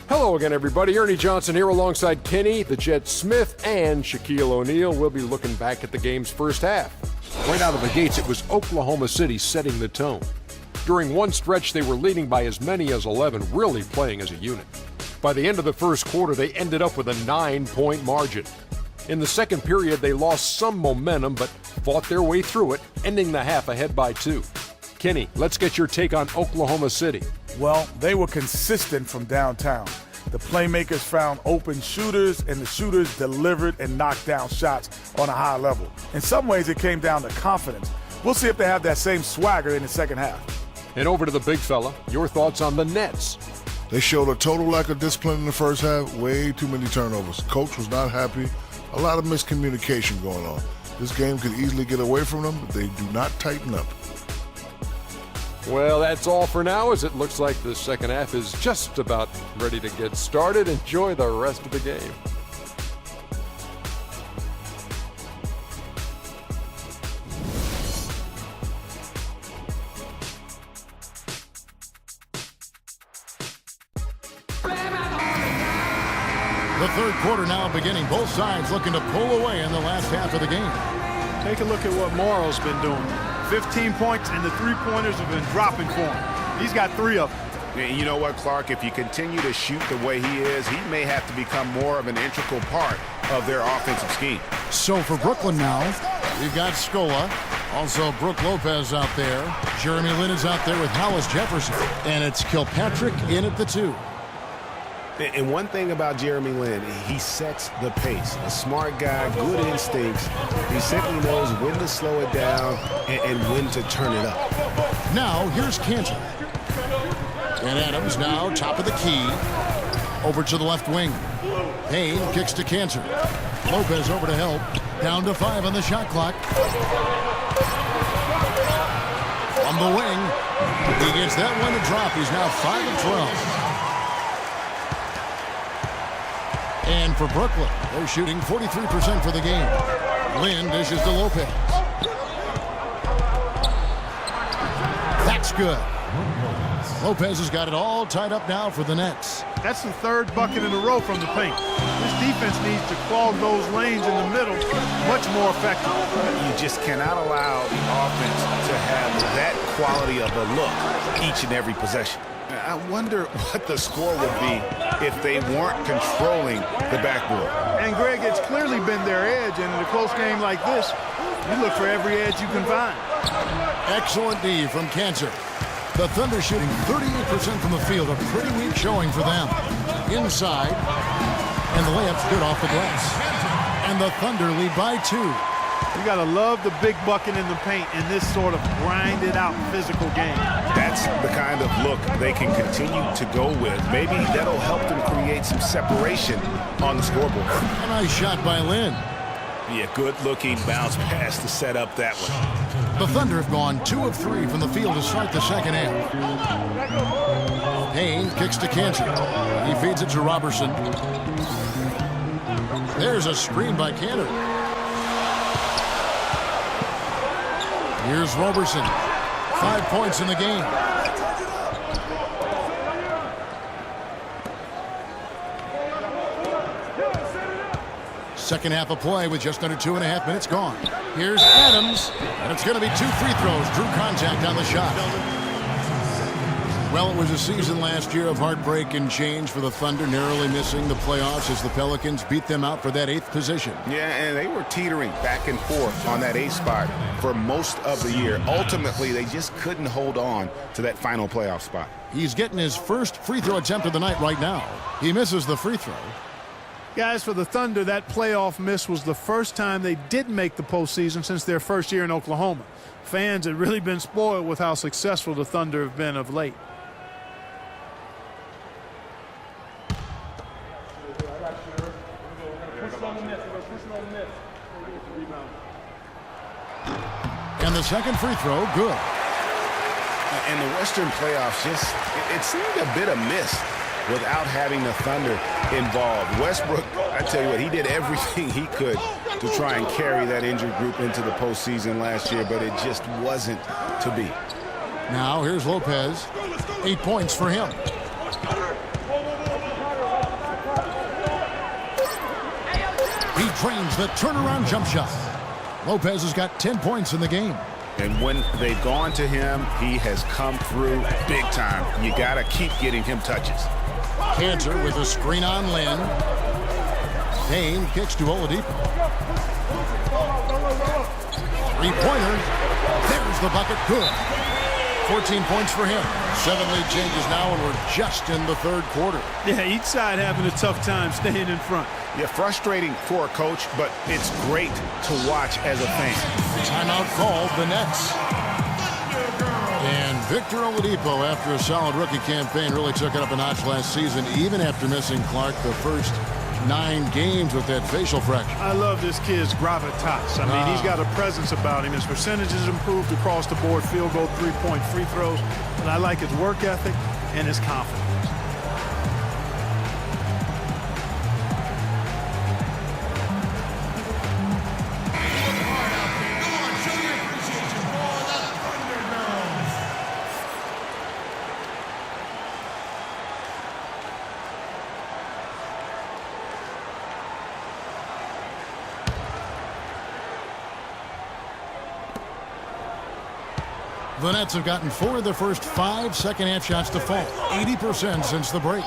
Hello again, everybody. Ernie Johnson here alongside Kenny, the Jet Smith, and Shaquille O'Neal. We'll be looking back at the game's first half. Right out of the gates, it was Oklahoma City setting the tone. During one stretch, they were leading by as many as 11, really playing as a unit. By the end of the first quarter, they ended up with a 9-point margin. In the second period, they lost some momentum, but fought their way through it, ending the half ahead by 2. Kenny, let's get your take on Oklahoma City. Well, they were consistent from downtown. The playmakers found open shooters, and the shooters delivered and knocked down shots on a high level. In some ways, it came down to confidence. We'll see if they have that same swagger in the second half. And over to the big fella, your thoughts on the Nets. They showed a total lack of discipline in the first half, way too many turnovers. Coach was not happy, a lot of miscommunication going on. This game could easily get away from them, but they do not tighten up. Well, that's all for now, as it looks like the second half is just about ready to get started. Enjoy the rest of the game. The third quarter now beginning. Both sides looking to pull away in the last half of the game. Take a look at what Morrow's been doing. 15 points, and the three-pointers have been dropping for him. He's got 3 of them. And you know what, Clark? If you continue to shoot the way he is, he may have to become more of an integral part of their offensive scheme. So for Brooklyn now, we've got Scola. Also Brook Lopez out there. Jeremy Lin is out there with Hollis Jefferson. And it's Kilpatrick in at the 2. And one thing about Jeremy Lin, he sets the pace. A smart guy, good instincts. He simply knows when to slow it down and when to turn it up. Now, here's Cantor. And Adams now top of the key. Over to the left wing. Payne kicks to Cantor. Lopez over to help. Down to 5 on the shot clock. On the wing. He gets that one to drop. He's now 5 of 12. And for Brooklyn, they're shooting 43% for the game. Lin dishes to Lopez. That's good. Lopez has got it all tied up now for the Nets. That's the third bucket in a row from the paint. This defense needs to clog those lanes in the middle much more effectively. You just cannot allow the offense to have that quality of a look each and every possession. I wonder what the score would be if they weren't controlling the backboard. And, Greg, it's clearly been their edge, and in a close game like this, you look for every edge you can find. Excellent D from Cantor. The Thunder shooting 38% from the field, a pretty weak showing for them. Inside, and the layup's good off the glass. And the Thunder lead by 2. You got to love the big bucket in the paint in this sort of grinded-out physical game. That's the kind of look they can continue to go with. Maybe that'll help them create some separation on the scoreboard. A nice shot by Lin. Yeah, good-looking bounce pass to set up that one. The Thunder have gone 2 of 3 from the field to start the second half. Payne kicks to Cantor. He feeds it to Robertson. There's a screen by Cantor. Here's Robertson. 5 points in the game. Second half of play with just under 2.5 minutes gone. Here's Adams, and it's going to be 2 free throws. Drew contact on the shot. Well, it was a season last year of heartbreak and change for the Thunder, narrowly missing the playoffs as the Pelicans beat them out for that 8th position. Yeah, and they were teetering back and forth on that 8th spot for most of the year. Ultimately, they just couldn't hold on to that final playoff spot. He's getting his first free throw attempt of the night right now. He misses the free throw. Guys, for the Thunder, that playoff miss was the first time they didn't make the postseason since their first year in Oklahoma. Fans had really been spoiled with how successful the Thunder have been of late. And the second free throw, good. And the Western playoffs it seemed a bit amiss without having the Thunder involved. Westbrook, I tell you what, he did everything he could to try and carry that injured group into the postseason last year, but it just wasn't to be. Now here's Lopez. 8 points for him. He drains the turnaround jump shot. Lopez has got 10 points in the game. And when they've gone to him, he has come through big time. You got to keep getting him touches. Cantor with a screen on Lin. Payne kicks to Oladipo. Three-pointer. There's the bucket. Good. 14 points for him. 7 lead changes now, and we're just in the third quarter. Yeah, each side having a tough time staying in front. Yeah, frustrating for a coach, but it's great to watch as a fan. Timeout called, the Nets. And Victor Oladipo, after a solid rookie campaign, really took it up a notch last season, even after missing Clark the first 9 games with that facial fracture. I love this kid's gravitas. I mean, he's got a presence about him. His percentages improved across the board, field goal, 3-point free throws. But I like his work ethic and his confidence. The Nets have gotten 4 of their first 5 second-half shots to fall, 80% since the break.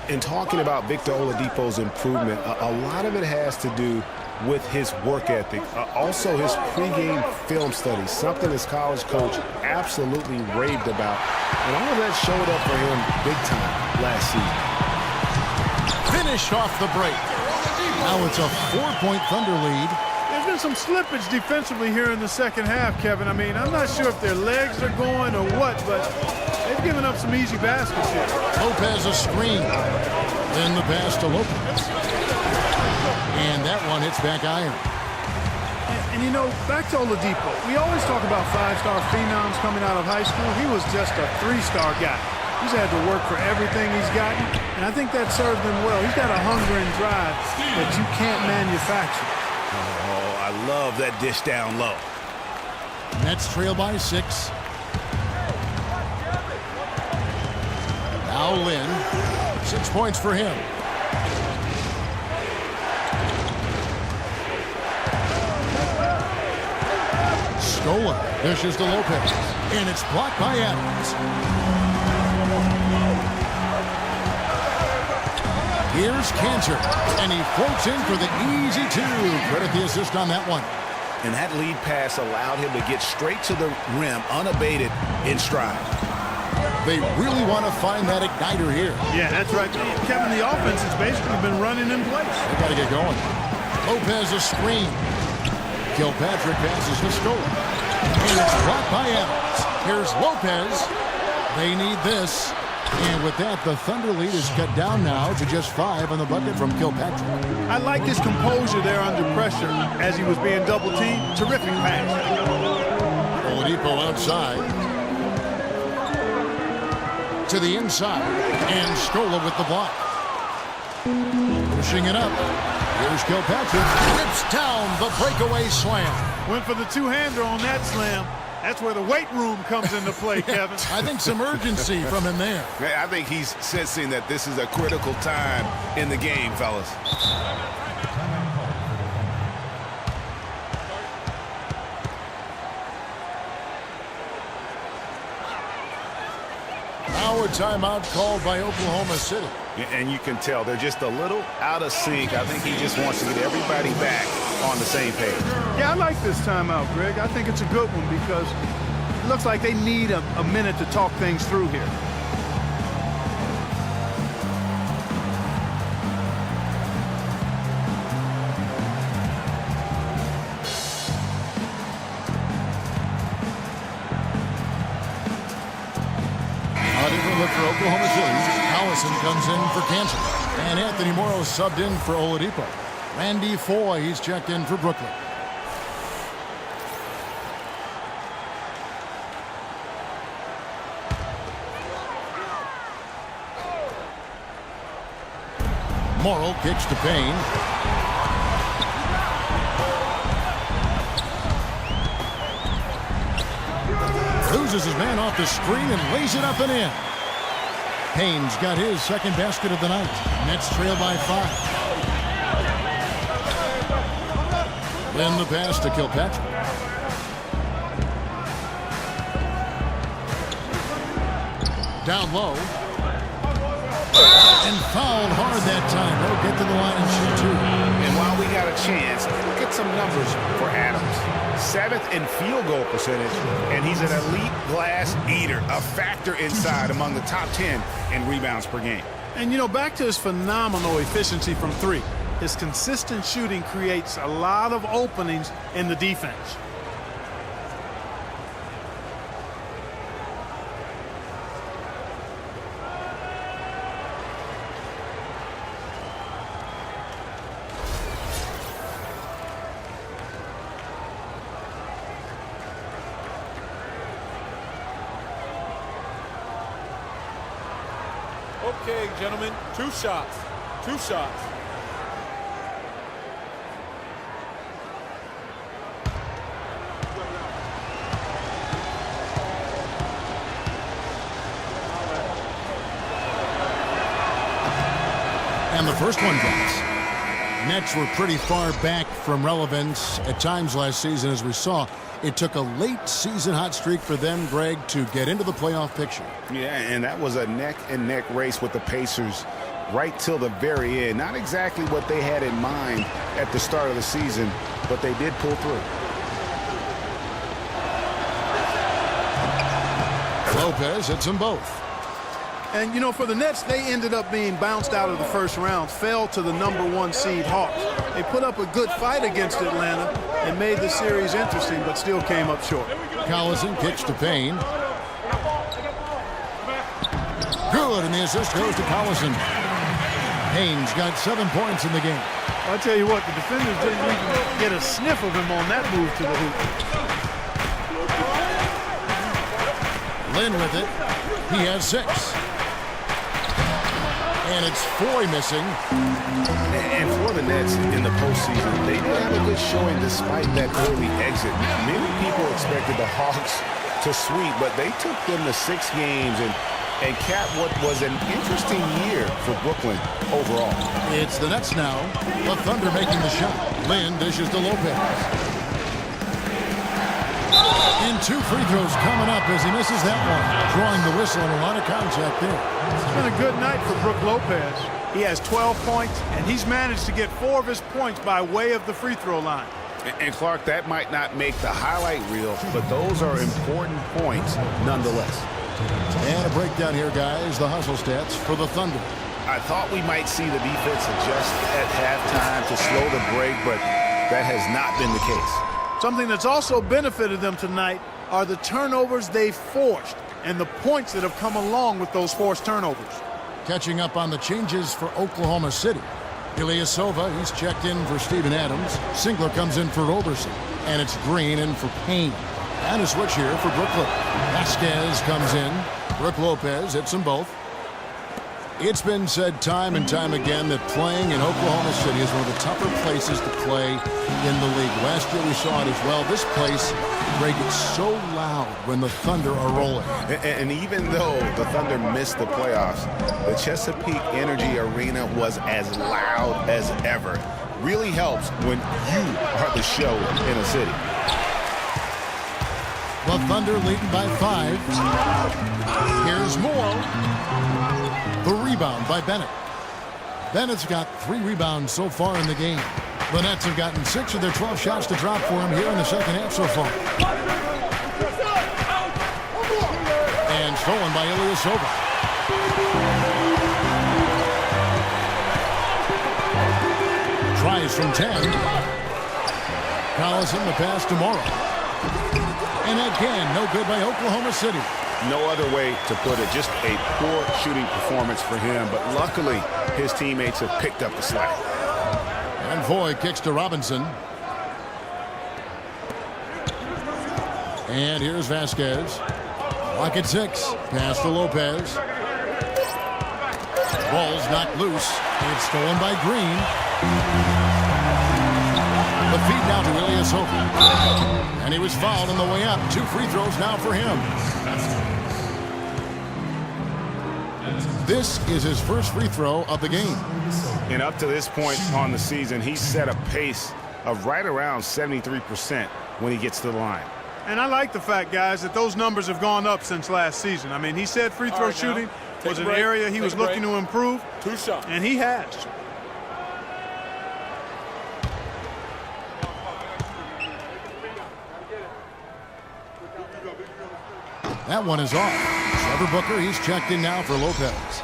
In talking about Victor Oladipo's improvement, a lot of it has to do with his work ethic, also his pregame film studies, something his college coach absolutely raved about, and all of that showed up for him big time last season. Finished off the break. Now it's a 4-point Thunder lead. There's been some slippage defensively here in the second half, Kevin. I mean, I'm not sure if their legs are going or what, but they've given up some easy baskets here. Lopez a screen. Then the pass to Lopez. And that one hits back iron. And you know, back to Oladipo, we always talk about five-star phenoms coming out of high school. He was just a three-star guy. He's had to work for everything he's gotten, and I think that served him well. He's got a hunger and drive that you can't manufacture. Oh, I love that dish down low. Nets trail by 6. Now Lynn. 6 points for him. Stolen. Dishes to Lopez. And it's blocked by Adams. Here's Cantor. And he floats in for the easy 2. Credit the assist on that one. And that lead pass allowed him to get straight to the rim, unabated, in stride. They really want to find that igniter here. Yeah, that's right. Kevin, the offense has basically been running in place. They got to get going. Lopez a screen. Kilpatrick passes to Stolen. And it's blocked by Adams. Here's Lopez. They need this. And with that, the Thunder lead is cut down now to just 5 on the bucket from Kilpatrick. I like his composure there under pressure as he was being double-teamed. Terrific pass. Oladipo outside. To the inside. And Scola with the block. Pushing it up. Here's Kilpatrick. Rips down the breakaway slam. Went for the two-hander on that slam. That's where the weight room comes into play, Kevin. I think some urgency from him there. I think he's sensing that this is a critical time in the game, fellas. Now a timeout called by Oklahoma City. And you can tell they're just a little out of sync. I think he just wants to get everybody back on the same page. Yeah, I like this timeout, Greg. I think it's a good one because it looks like they need a minute to talk things through here. Look for Oklahoma City. Allison comes in for Cantor. And Anthony Morrow subbed in for Oladipo. Randy Foy, he's checked in for Brooklyn. Morrow kicks to Payne. Loses his man off the screen and lays it up and in. Payne's got his second basket of the night. Nets trail by 5. Then the pass to Kilpatrick. Down low. And fouled hard that time. They'll get to the line and shoot 2. And while we got a chance, look at some numbers for Adams. 7th in field goal percentage, and he's an elite glass eater, a factor inside among the top 10 in rebounds per game. And, you know, back to his phenomenal efficiency from 3. His consistent shooting creates a lot of openings in the defense. Okay, gentlemen, 2 shots. 2 shots. And the first one drops. Nets were pretty far back from relevance at times last season, as we saw. It took a late season hot streak for them, Greg, to get into the playoff picture. Yeah, and that was a neck-and-neck race with the Pacers right till the very end. Not exactly what they had in mind at the start of the season, but they did pull through. Lopez hits them both. And, you know, for the Nets, they ended up being bounced out of the first round, fell to the #1 seed Hawks. They put up a good fight against Atlanta and made the series interesting, but still came up short. Collison kicks to Payne. Good, and the assist goes to Collison. Payne's got 7 points in the game. I'll tell you what, the defenders didn't even get a sniff of him on that move to the hoop. Lynn with it. He has 6. And it's Foy missing. And for the Nets in the postseason, they did have a good showing despite that early exit. Many people expected the Hawks to sweep, but they took them to 6 games and capped what was an interesting year for Brooklyn overall. It's the Nets now. The Thunder making the shot. Lynn dishes to Lopez. And 2 free throws coming up as he misses that one. Drawing the whistle and a lot of contact there. It's been a good night for Brook Lopez. He has 12 points, and he's managed to get 4 of his points by way of the free throw line. And Clark, that might not make the highlight reel, but those are important points nonetheless. And a breakdown here, guys. The hustle stats for the Thunder. I thought we might see the defense adjust at halftime to slow the break, but that has not been the case. Something that's also benefited them tonight are the turnovers they've forced and the points that have come along with those forced turnovers. Catching up on the changes for Oklahoma City. Ilyasova, he's checked in for Steven Adams. Singler comes in for Roberson. And it's Green in for Payne. And a switch here for Brooklyn. Vasquez comes in. Brook Lopez hits them both. It's been said time and time again that playing in Oklahoma City is one of the tougher places to play in the league. Last year we saw it as well. This place, Greg, gets so loud when the Thunder are rolling. And even though the Thunder missed the playoffs, the Chesapeake Energy Arena was as loud as ever. Really helps when you are the show in a city. The Thunder leading by 5. Here's Moore. The rebound by Bennett. Bennett's got 3 rebounds so far in the game. The Nets have gotten 6 of their 12 shots to drop for him here in the second half so far. And stolen by Ilyasova. Tries from 10. Collison the pass to Morrow. And again, no good by Oklahoma City. No other way to put it. Just a poor shooting performance for him. But luckily, his teammates have picked up the slack. And Foy kicks to Robinson. And here's Vasquez. Lock at 6. Pass to Lopez. Ball's knocked loose. And it's stolen by Green. The feed now to Ilyasova. And he was fouled on the way up. 2 free throws now for him. This is his first free throw of the game. And up to this point on the season, he's set a pace of right around 73% when he gets to the line. And I like the fact, guys, that those numbers have gone up since last season. I mean, he said free throw shooting was an area he was looking to improve. 2 shots. And he has. That one is off. Trevor Booker, he's checked in now for Lopez.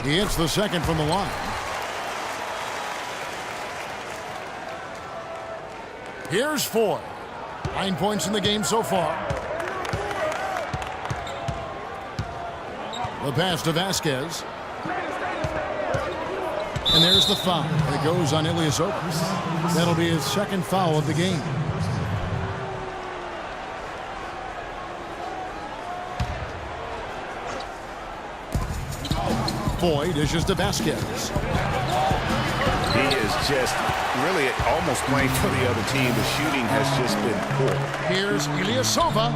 He hits the second from the line. Here's Foy. 9 points in the game so far. The pass to Vasquez. And there's the foul. It goes on Ilyasova. That'll be his second foul of the game. Foy dishes to Vasquez. He is just really almost playing for the other team. The shooting has just been poor. Here's Ilyasova.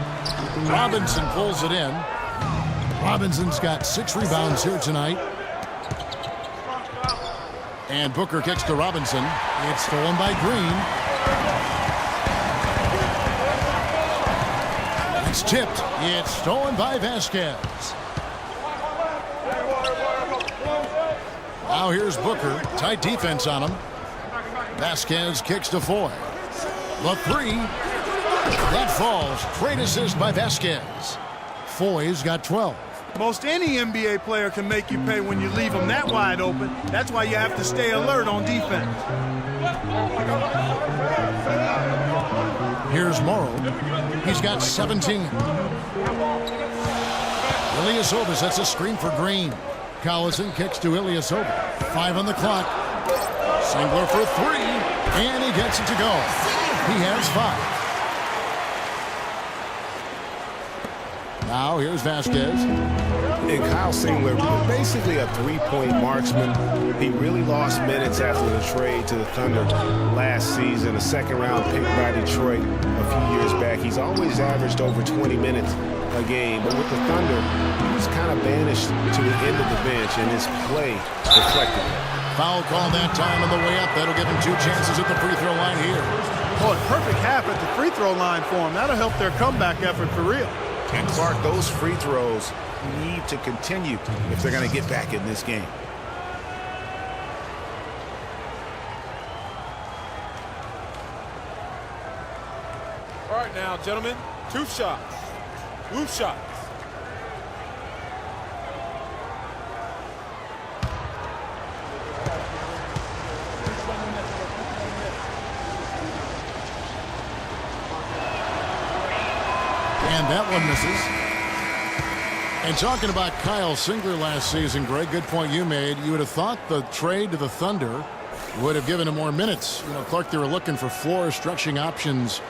Robinson pulls it in. Robinson's got 6 rebounds here tonight. And Booker kicks to Robinson. It's stolen by Green. It's tipped. It's stolen by Vasquez. Now here's Booker. Tight defense on him. Vasquez kicks to Foy. The three. That falls. Great assist by Vasquez. Foy's got 12. Most any NBA player can make you pay when you leave them that wide open. That's why you have to stay alert on defense. Here's Morrow. He's got 17. Ilyasova sets a screen for Green. Collison kicks to Ilyasova. 5 on the clock. Singler for 3. And he gets it to go. He has 5. Now here's Vasquez. And Kyle Singler, basically a three-point marksman. He really lost minutes after the trade to the Thunder last season, a second-round pick by Detroit a few years back. He's always averaged over 20 minutes a game, but with the Thunder, he was kind of banished to the end of the bench, and his play reflected it. Foul call that time on the way up. That'll give him 2 chances at the free throw line here. Boy, perfect half at the free throw line for him. That'll help their comeback effort for real. And Clark, those free throws need to continue if they're going to get back in this game. All right now, gentlemen, 2 shots. Loose shots. And that one misses. And talking about Kyle Singler last season, Greg, good point you made. You would have thought the trade to the Thunder would have given him more minutes. You know, Clark, they were looking for floor stretching options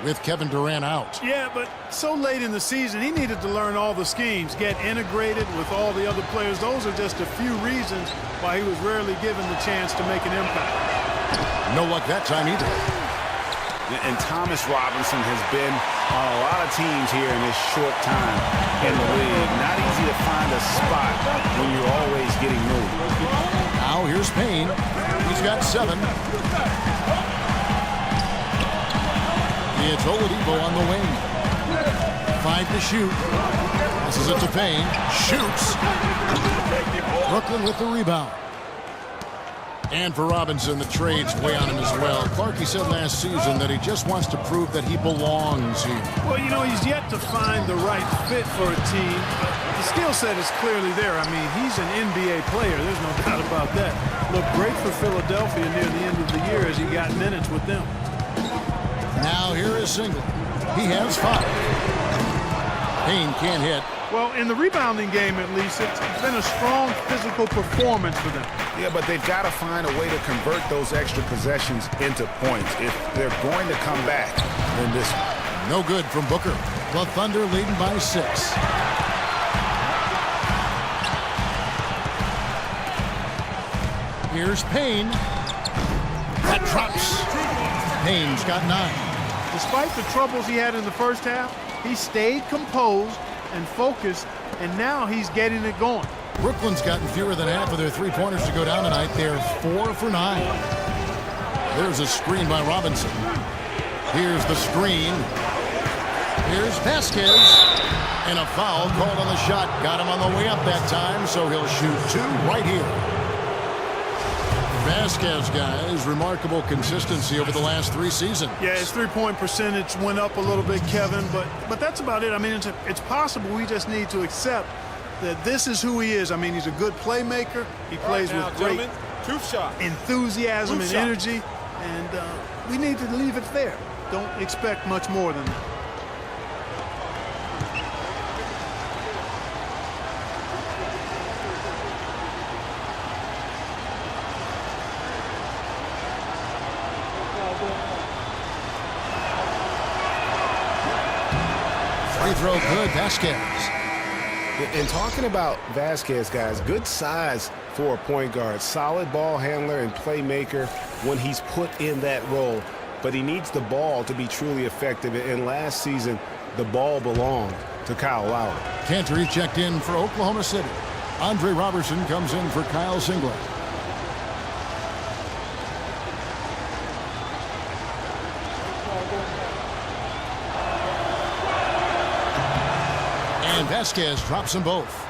with Kevin Durant out. Yeah, but so late in the season, he needed to learn all the schemes, get integrated with all the other players. Those are just a few reasons why he was rarely given the chance to make an impact. No luck that time either. And Thomas Robinson has been on a lot of teams here in this short time in the league. Not easy to find a spot when you're always getting moved. Now here's Payne. He's got 7. It's Oladipo on the wing. 5 to shoot. Passes it to Payne. Shoots. Brooklyn with the rebound. And for Robinson, the trade's way on him as well. Clark, he said last season that he just wants to prove that he belongs here. Well, you know, he's yet to find the right fit for a team. The skill set is clearly there. I mean, he's an NBA player. There's no doubt about that. Looked great for Philadelphia near the end of the year as he got minutes with them. Now here is Singler. He has 5. Payne can't hit. Well, in the rebounding game, at least, it's been a strong physical performance for them. Yeah, but they've got to find a way to convert those extra possessions into points if they're going to come back in this one. No good from Booker. The Thunder leading by 6. Here's Payne. That drops. Payne's got 9. Despite the troubles he had in the first half, he stayed composed and focused, and now he's getting it going. Brooklyn's gotten fewer than half of their 3-pointers to go down tonight. They're 4 for 9. There's a screen by Robinson. Here's the screen. Here's Vasquez. And a foul called on the shot. Got him on the way up that time, so he'll shoot 2 right here. Vasquez, guys, remarkable consistency over the last 3 seasons. Yeah, his 3-point percentage went up a little bit, Kevin, but that's about it. I mean, it's possible. We just need to accept that this is who he is. I mean, he's a good playmaker. He plays with great 2 shots. Enthusiasm and energy, and we need to leave it there. Don't expect much more than that. Free throw good, Vasquez. And talking about Vasquez, guys, good size for a point guard. Solid ball handler and playmaker when he's put in that role. But he needs the ball to be truly effective. And last season, the ball belonged to Kyle Lowry. Cantor checked in for Oklahoma City. Andre Robertson comes in for Kyle Singler. And Vasquez drops them both.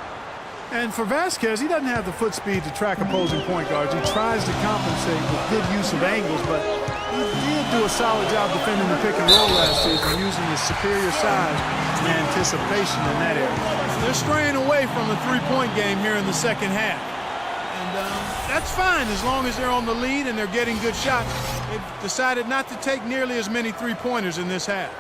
And for Vasquez, he doesn't have the foot speed to track opposing point guards. He tries to compensate with good use of angles, but he did do a solid job defending the pick and roll last season, using his superior size and anticipation in that area. They're straying away from the three-point game here in the second half. And that's fine as long as they're on the lead and they're getting good shots. They've decided not to take nearly as many three-pointers in this half.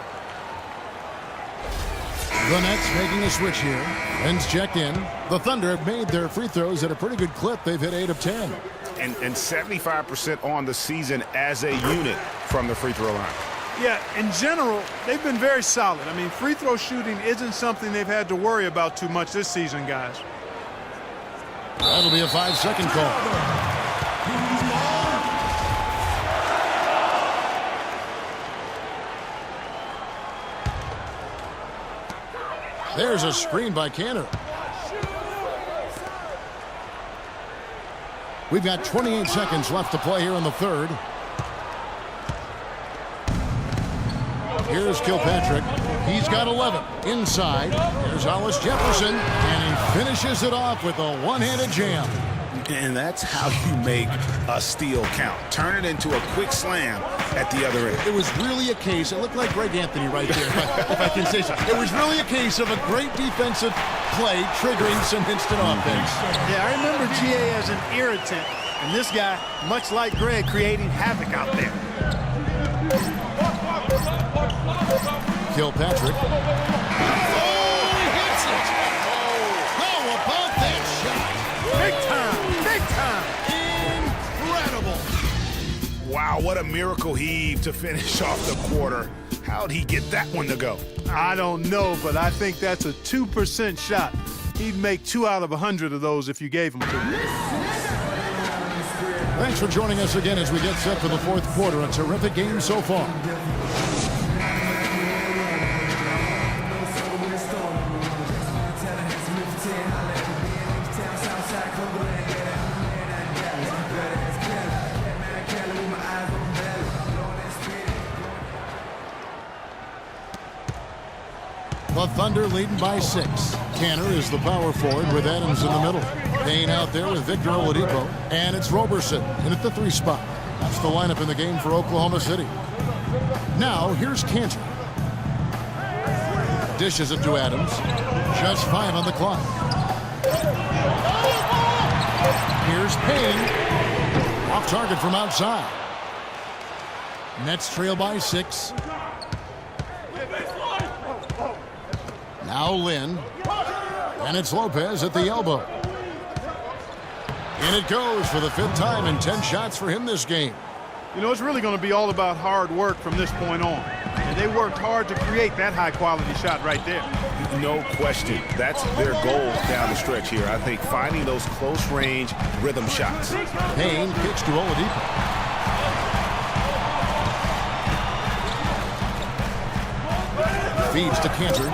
The Nets making a switch here. Lynn's checked in. The Thunder have made their free throws at a pretty good clip. They've hit 8 of 10. And 75% on the season as a unit from the free throw line. Yeah, in general, they've been very solid. I mean, free throw shooting isn't something they've had to worry about too much this season, guys. That'll be a 5-second call. There's a screen by Cantor. We've got 28 seconds left to play here in the third. Here's Kilpatrick. He's got 11. Inside. Here's Hollis Jefferson. And he finishes it off with a one-handed jam. And that's how you make a steal count. Turn it into a quick slam at the other end. It was really a case, it looked like Greg Anthony right there, if I can say so. It was really a case of a great defensive play triggering some instant offense. Yeah, I remember GA as an irritant, and this guy, much like Greg, creating havoc out there. Kilpatrick. Oh, he hits it! How about that shot? Big time! Big time! Incredible! Wow, what a miracle heave to finish off the quarter. How'd he get that one to go? I don't know, but I think that's a 2% shot. He'd make 2 out of 100 of those if you gave him to him. Thanks for joining us again as we get set for the fourth quarter. A terrific game so far. The Thunder leading by 6. Cantor is the power forward with Adams in the middle. Payne out there with Victor Oladipo. And it's Roberson in at the 3 spot. That's the lineup in the game for Oklahoma City. Now, here's Cantor. Dishes it to Adams. Just 5 on the clock. Here's Payne. Off target from outside. Nets trail by 6. Now Lynn. And it's Lopez at the elbow. And it goes for the 5th time and 10 shots for him this game. You know, it's really going to be all about hard work from this point on. And they worked hard to create that high-quality shot right there. No question. That's their goal down the stretch here. I think finding those close-range rhythm shots. Payne kicks to Oladipo. Feeds to Cantor.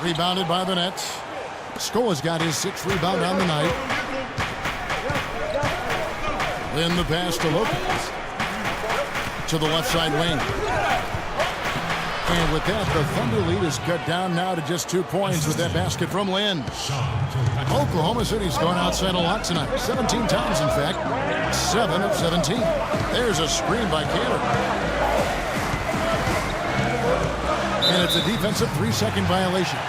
Rebounded by the Nets. Scoa's got his 6th rebound on the night. Lynn the pass to Lopez. To the left side wing. And with that, the Thunder lead is cut down now to just 2 points with that basket from Lynn. Oklahoma City's gone outside a lot tonight. 17 times, in fact. 7 of 17. There's a screen by Cantor. And it's a defensive 3-second violation.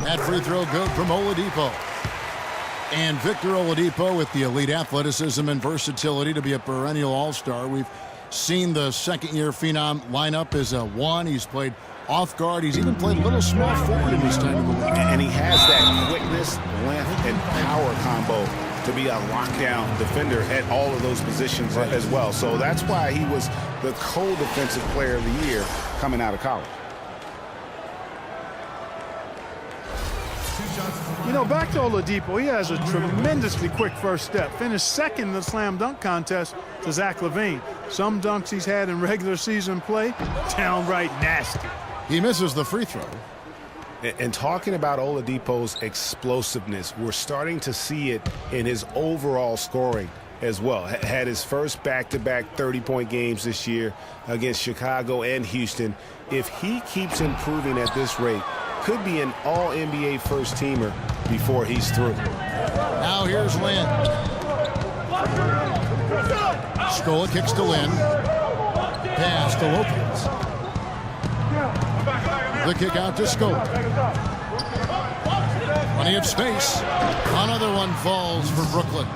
That free throw good from Oladipo. And Victor Oladipo with the elite athleticism and versatility to be a perennial all-star. We've seen the second-year phenom line up as a 1. He's played off guard. He's even played a little small forward in his time in the league. And he has that quickness, length, and power combo to be a lockdown defender at all of those positions as well. So that's why he was the co-defensive player of the year coming out of college. You know, back to Oladipo, he has a tremendously quick first step. Finished second in the slam dunk contest to Zach LaVine. Some dunks he's had in regular season play, downright nasty. He misses the free throw. And talking about Oladipo's explosiveness, we're starting to see it in his overall scoring as well. Had his first back-to-back 30-point games this year against Chicago and Houston. If he keeps improving at this rate, could be an all-NBA first-teamer before he's through. Now here's Lin. Scola kicks to Lin. Pass to Lopez. The kick out to Scola. Plenty of space. Another one falls for Brooklyn.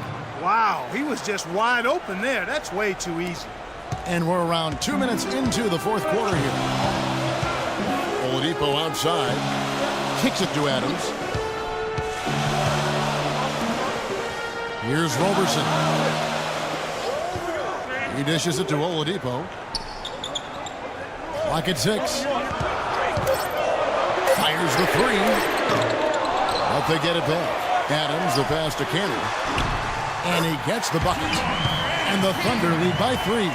Wow, he was just wide open there. That's way too easy. And we're around 2 minutes into the fourth quarter here. Oladipo outside. Kicks it to Adams. Here's Roberson. He dishes it to Oladipo. Clock at 6. Fires the three. But they get it back. Adams, the pass to Cannon. And he gets the bucket. And the Thunder lead by 3.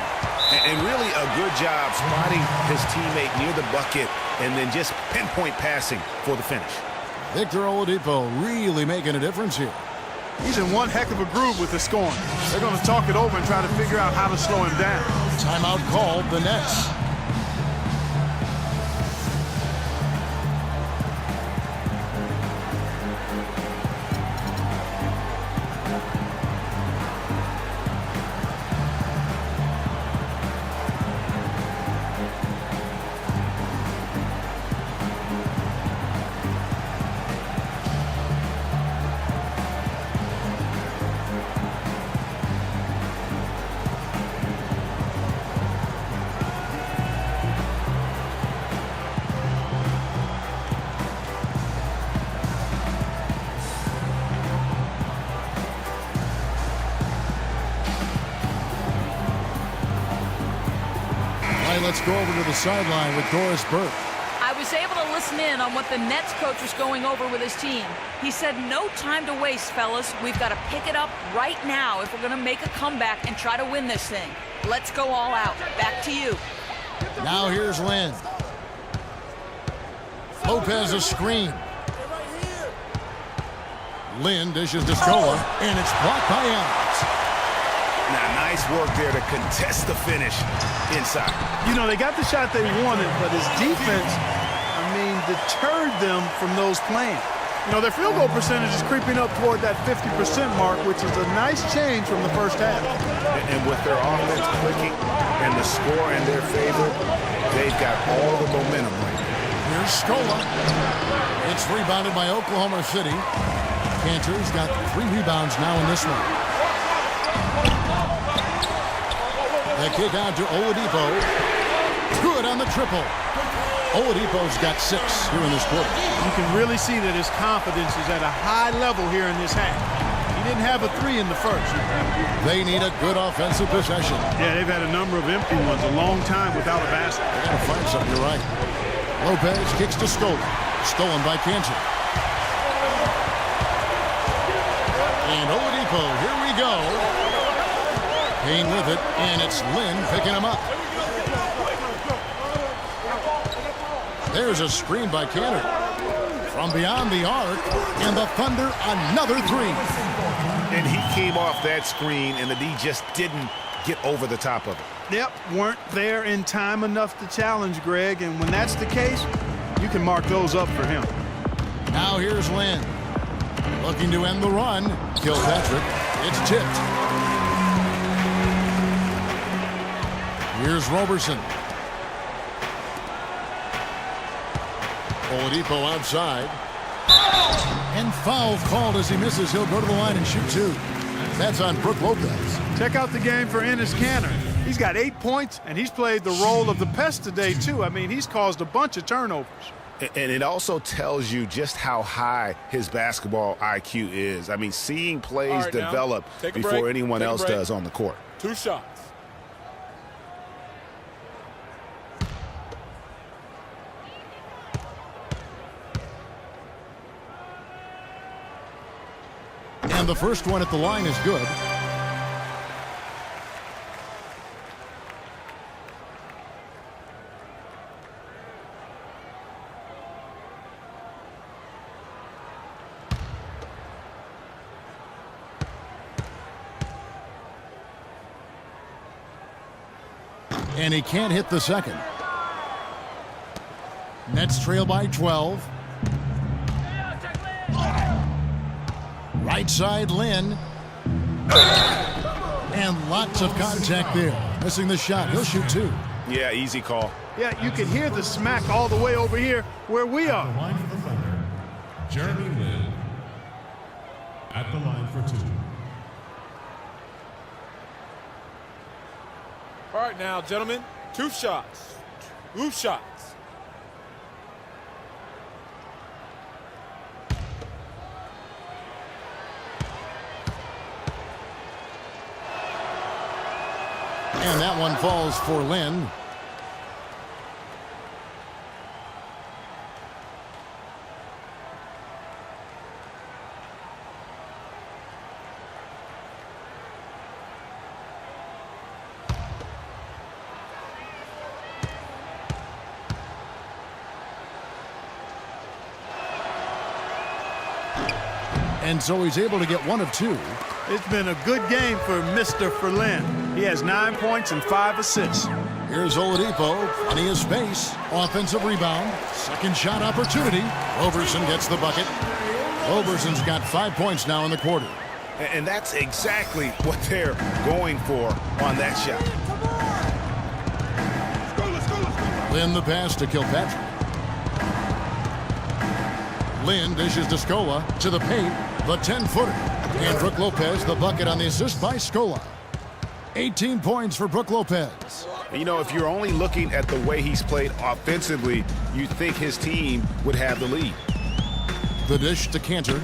And really a good job spotting his teammate near the bucket and then just pinpoint passing for the finish. Victor Oladipo really making a difference here. He's in one heck of a groove with the scoring. They're going to talk it over and try to figure out how to slow him down. Timeout called, the Nets. Let's go over to the sideline with Doris Burke. I was able to listen in on what the Nets coach was going over with his team. He said, no time to waste, fellas. We've got to pick it up right now if we're going to make a comeback and try to win this thing. Let's go all out. Back to you. Now here's Lin. Lopez a screen. Lin dishes to Scola, and it's blocked by Adams. Now, nice work there to contest the finish inside. You know, they got the shot they wanted, but his defense, deterred them from those plans. You know, their field goal percentage is creeping up toward that 50% mark, which is a nice change from the first half. And with their offense clicking and the score in their favor, they've got all the momentum right now. Here's Scola. It's rebounded by Oklahoma City. Cantor's got 3 rebounds now in this one. The kick out to Oladipo. Good on the triple. Oladipo's got 6 here in this quarter. You can really see that his confidence is at a high level here in this half. He didn't have a 3 in the first. They need a good offensive possession. Yeah, they've had a number of empty ones, a long time without a basket. They got to find something, you're right. Lopez kicks to Scola. Stolen by Cantor. And Oladipo, here we go. Payne with it, and it's Lin picking him up. There's a screen by Cantor. From beyond the arc, and the Thunder another 3. And he came off that screen, and the D just didn't get over the top of it. Yep, weren't there in time enough to challenge Greg, and when that's the case, you can mark those up for him. Now here's Lin. Looking to end the run. Kilpatrick. It's tipped. Here's Roberson. Oladipo outside. And foul called as he misses. He'll go to the line and shoot 2. That's on Brook Lopez. Check out the game for Enes Kanter. He's got 8 points, and he's played the role of the pest today, too. He's caused a bunch of turnovers. And it also tells you just how high his basketball IQ is. Seeing plays develop before anyone else does on the court. 2 shots. And the first one at the line is good. And he can't hit the second. Nets trail by 12. Right side, Lynn. And lots of contact there. Missing the shot. He'll shoot two. Yeah, easy call. Yeah, you can hear the smack all the way over here where we The are. line for the Thunder, Jeremy Lin. At the line for two. All right, now, gentlemen, 2 shots. 2 shots. And that one falls for Lynn. And so he's able to get 1 of 2. It's been a good game for Mr. Ferlin. He has 9 points and 5 assists. Here's Oladipo, plenty of space. Offensive rebound. Second shot opportunity. Roberson gets the bucket. Roberson's got 5 points now in the quarter. And that's exactly what they're going for on that shot. Lynn the pass to Kilpatrick. Lynn dishes to Scola to the paint. The 10-footer. And Brook Lopez the bucket on the assist by Scola. 18 points for Brook Lopez. You know, if you're only looking at the way he's played offensively, you think his team would have the lead. The dish to Cantor.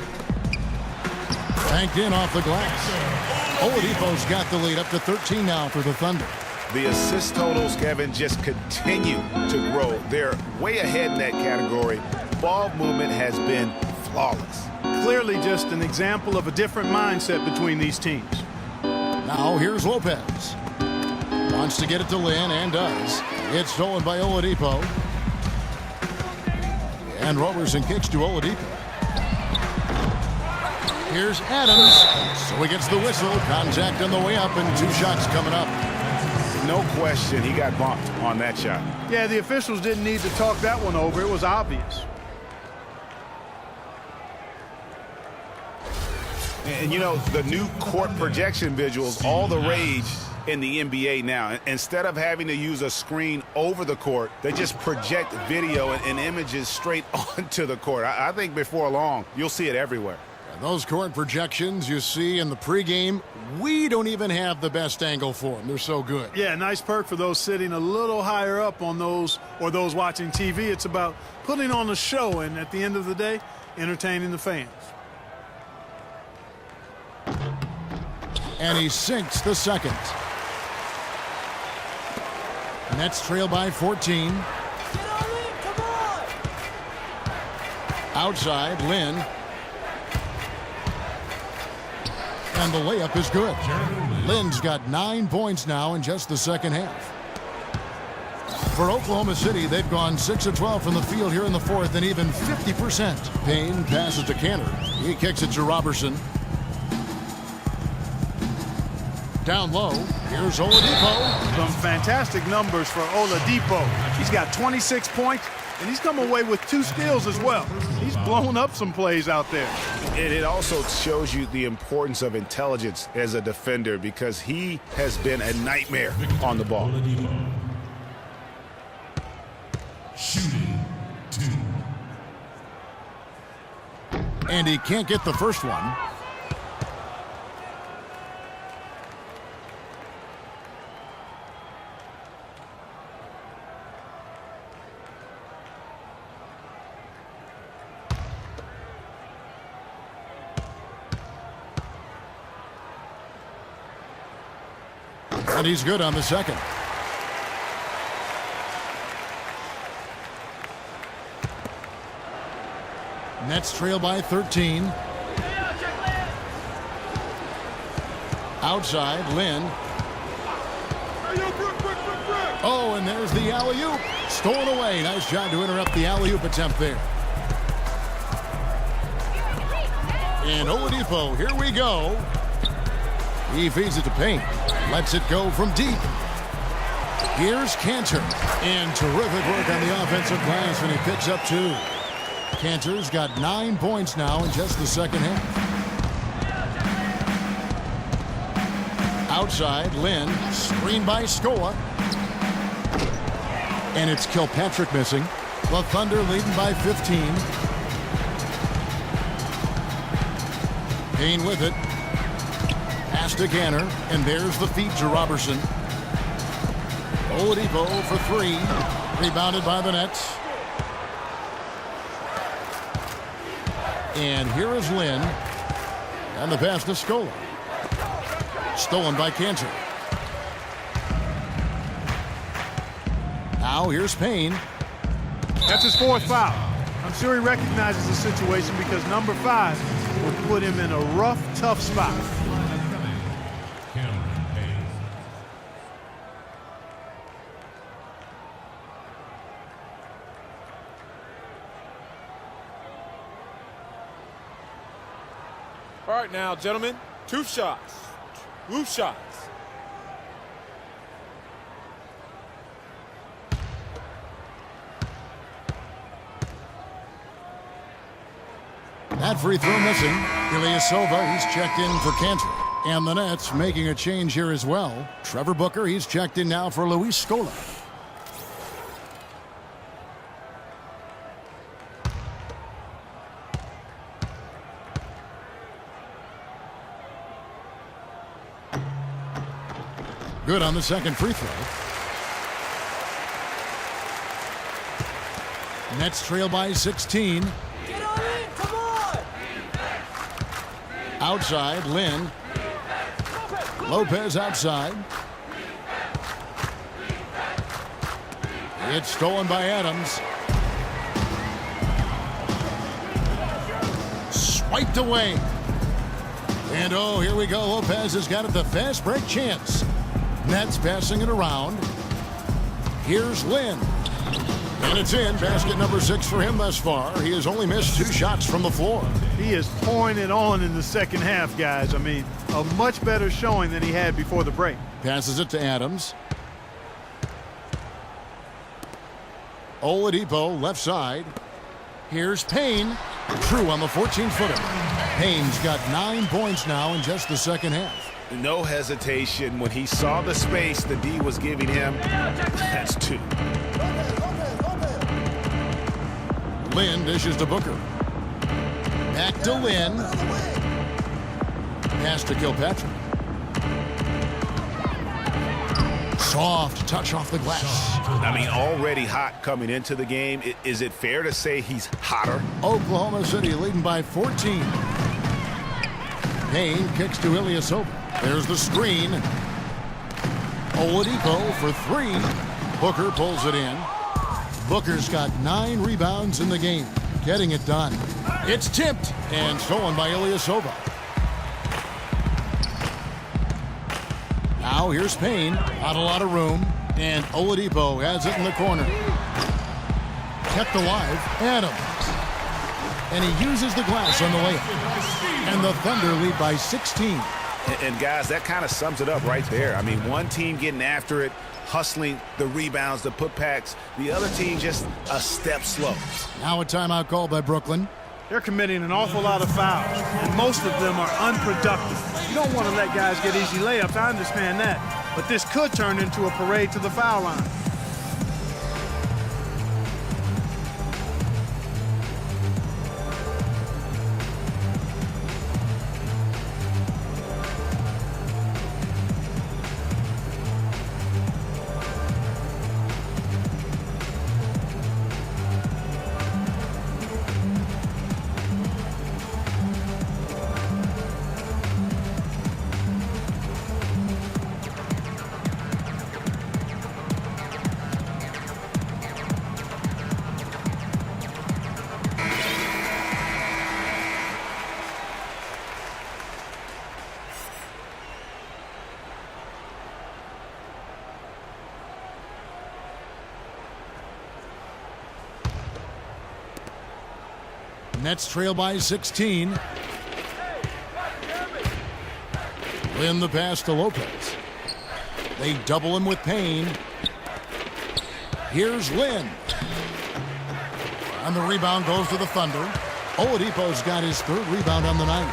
Banked in off the glass. Oladipo's got the lead up to 13 now for the Thunder. The assist totals, Kevin, just continue to grow. They're way ahead in that category. Ball movement has been flawless. Clearly just an example of a different mindset between these teams. Now here's Lopez. Wants to get it to Lynn and does. It's stolen by Oladipo. And Roberson kicks to Oladipo. Here's Adams. So he gets the whistle. Contact on the way up and 2 shots coming up. No question he got bumped on that shot. Yeah, the officials didn't need to talk that one over. It was obvious. And you know, the new court projection visuals, all the rage in the NBA now. Instead of having to use a screen over the court, they just project video and images straight onto the court. I think before long, you'll see it everywhere. And those court projections you see in the pregame, we don't even have the best angle for them. They're so good. Yeah, nice perk for those sitting a little higher up on those or those watching TV. It's about putting on a show and at the end of the day, entertaining the fans. And he sinks the second. Nets trail by 14. Outside, Lynn. And the layup is good. Lynn's got 9 points now in just the second half. For Oklahoma City, they've gone 6 of 12 from the field here in the fourth and even 50%. Payne passes to Cantor. He kicks it to Roberson. Down low, here's Oladipo. Some fantastic numbers for Oladipo. He's got 26 points, and he's come away with 2 steals as well. He's blown up some plays out there. And it also shows you the importance of intelligence as a defender because he has been a nightmare on the ball. Shooting 2. And he can't get the first one. And he's good on the second. Nets trail by 13. Outside, Lynn. Oh, and there's the alley-oop. Stolen away. Nice job to interrupt the alley-oop attempt there. And Oladipo, here we go. He feeds it to Payne. Lets it go from deep. Here's Cantor. And terrific work on the offensive glass, and he picks up 2. Cantor's got 9 points now in just the second half. Outside, Lynn. Screen by Scola. And it's Kilpatrick missing. The Thunder leading by 15. Payne with it. Pass to Ganner. And there's the feed to Robertson. Oladipo for 3. Rebounded by the Nets. And here is Lynn. And the pass to Scola. Stolen by Cantor. Now here's Payne. That's his 4th foul. I'm sure he recognizes the situation because number 5 will put him in a rough, tough spot. All right now, gentlemen, 2 shots. 2 shots. That free throw missing. Ilyasova, he's checked in for Cantor. And the Nets making a change here as well. Trevor Booker, he's checked in now for Luis Scola. Good on the second free throw. Nets trail by 16. Get on in, come on! Outside, Lynn. Lopez outside. It's stolen by Adams. Swiped away. And oh, here we go. Lopez has got it, the fast break chance. Nets passing it around. Here's Lynn. And it's in. Basket number 6 for him thus far. He has only missed 2 shots from the floor. He is pouring it on in the second half, guys. I mean, a much better showing than he had before the break. Passes it to Adams. Oladipo left side. Here's Payne. True on the 14-footer. Payne's got 9 points now in just the second half. No hesitation when he saw the space the D was giving him. That's 2. Lynn dishes to Booker. Back to Lynn. Pass to Kilpatrick. Soft touch off the glass. I mean, already hot coming into the game. Is it fair to say he's hotter? Oklahoma City leading by 14. Payne kicks to Ilyasova. There's the screen. Oladipo for 3. Booker pulls it in. Booker's got 9 rebounds in the game. Getting it done. It's tipped and stolen by Ilyasova. Now here's Payne. Not a lot of room. And Oladipo has it in the corner. Kept alive. Adams. And he uses the glass on the layup. And the Thunder lead by 16. And guys, that kind of sums it up right there. I mean, one team getting after it, hustling the rebounds, the putbacks. The other team just a step slow. Now a timeout called by Brooklyn. They're committing an awful lot of fouls, and most of them are unproductive. You don't want to let guys get easy layups. I understand that. But this could turn into a parade to the foul line. Nets trail by 16. Lynn the pass to Lopez. They double him with Payne. Here's Lynn. And the rebound goes to the Thunder. Oladipo's got his 3rd rebound on the night.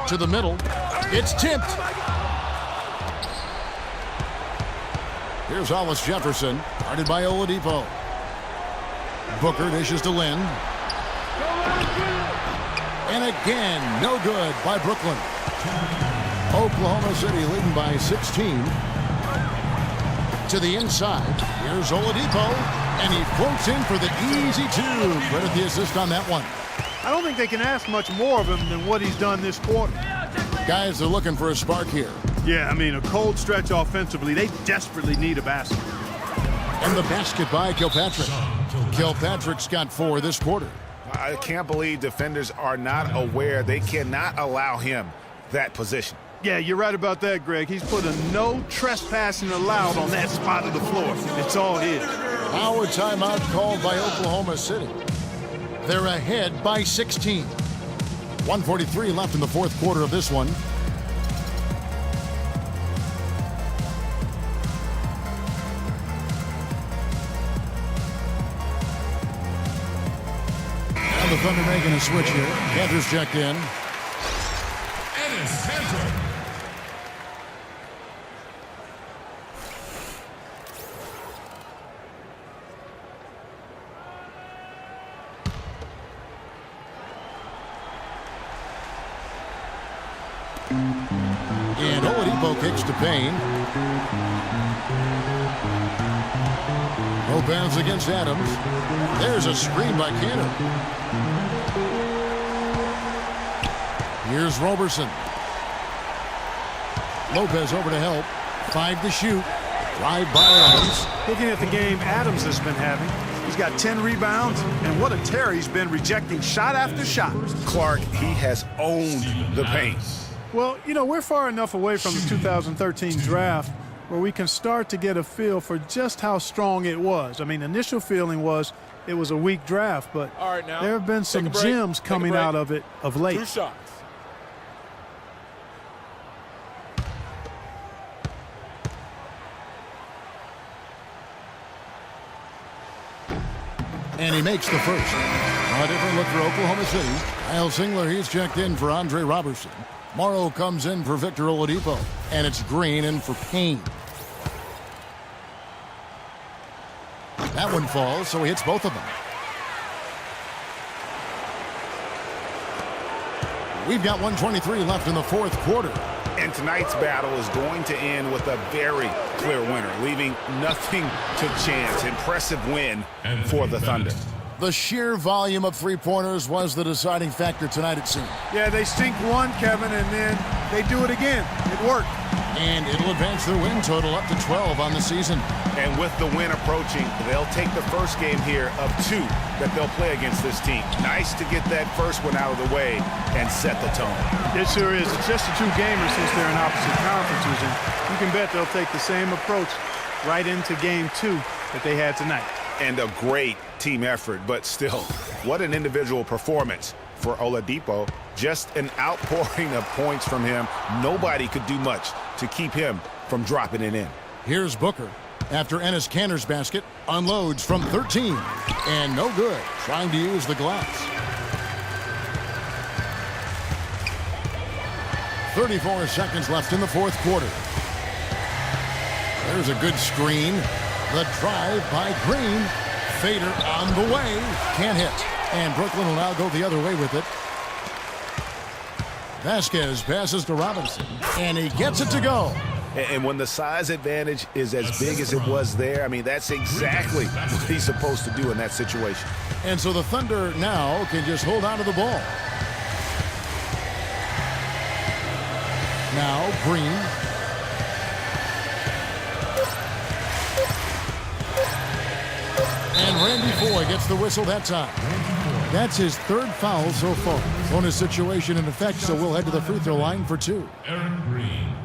To the middle. It's tipped. Here's Hollis Jefferson, guarded by Oladipo. Booker dishes to Lynn. And again, no good by Brooklyn. Oklahoma City leading by 16. To the inside. Here's Oladipo. And he floats in for the easy 2. Credit the assist on that one. I don't think they can ask much more of him than what he's done this quarter. Guys are looking for a spark here. Yeah, I mean, a cold stretch offensively. They desperately need a basket. And the basket by Kilpatrick. Kilpatrick's got 4 this quarter. I can't believe defenders are not aware. They cannot allow him that position. Yeah, you're right about that, Greg. He's put a no trespassing allowed on that spot of the floor. It's all his. Now a timeout called by Oklahoma City. They're ahead by 16. 1:43 left in the 4th quarter of this one. And the Thunder making a switch here. Cantor's checked in. Ennis Cantor. And Oladipo kicks to Payne. Lopez against Adams. There's a screen by Cantor. Here's Roberson. Lopez over to help. 5 to shoot. Drive by Adams. Looking at the game Adams has been having, he's got 10 rebounds, and what a tear he's been rejecting shot after shot. Clark, he has owned the paint. Well, you know, we're far enough away from the 2013 draft where we can start to get a feel for just how strong it was. I mean, initial feeling was it was a weak draft, but All right, now, there have been some gems coming out of it of late. 2 shots. And he makes the first. A different look for Oklahoma City. Kyle Singler, he's checked in for Andre Robertson. Morrow comes in for Victor Oladipo. And it's Green in for Payne. That one falls, so he hits both of them. We've got 1:23 left in the 4th quarter. And tonight's battle is going to end with a very clear winner, leaving nothing to chance. Impressive win for the Thunder. The sheer volume of 3-pointers was the deciding factor tonight, it seemed. Yeah, they sink one, Kevin, and then they do it again. It worked. And it'll advance their win total up to 12 on the season. And with the win approaching, they'll take the first game here of 2 that they'll play against this team. Nice to get that first one out of the way and set the tone. It sure is. It's just a 2-gamer since they're in opposite conferences, and you can bet they'll take the same approach right into game 2 that they had tonight. And a great team effort, but still, what an individual performance for Oladipo. Just an outpouring of points from him. Nobody could do much to keep him from dropping it in. Here's Booker. After Ennis Cantor's basket, unloads from 13. And no good, trying to use the glass. 34 seconds left in the 4th quarter. There's a good screen. The drive by Green. Fader on the way. Can't hit. And Brooklyn will now go the other way with it. Vasquez passes to Robinson. And he gets it to go. And when the size advantage is as big as it was there, I mean, that's exactly what he's supposed to do in that situation. And so the Thunder now can just hold on to the ball. Now Green. And Randy Foye gets the whistle that time. That's his 3rd foul so far. Bonus situation in effect, so we'll head to the free throw line for 2. Aaron Green.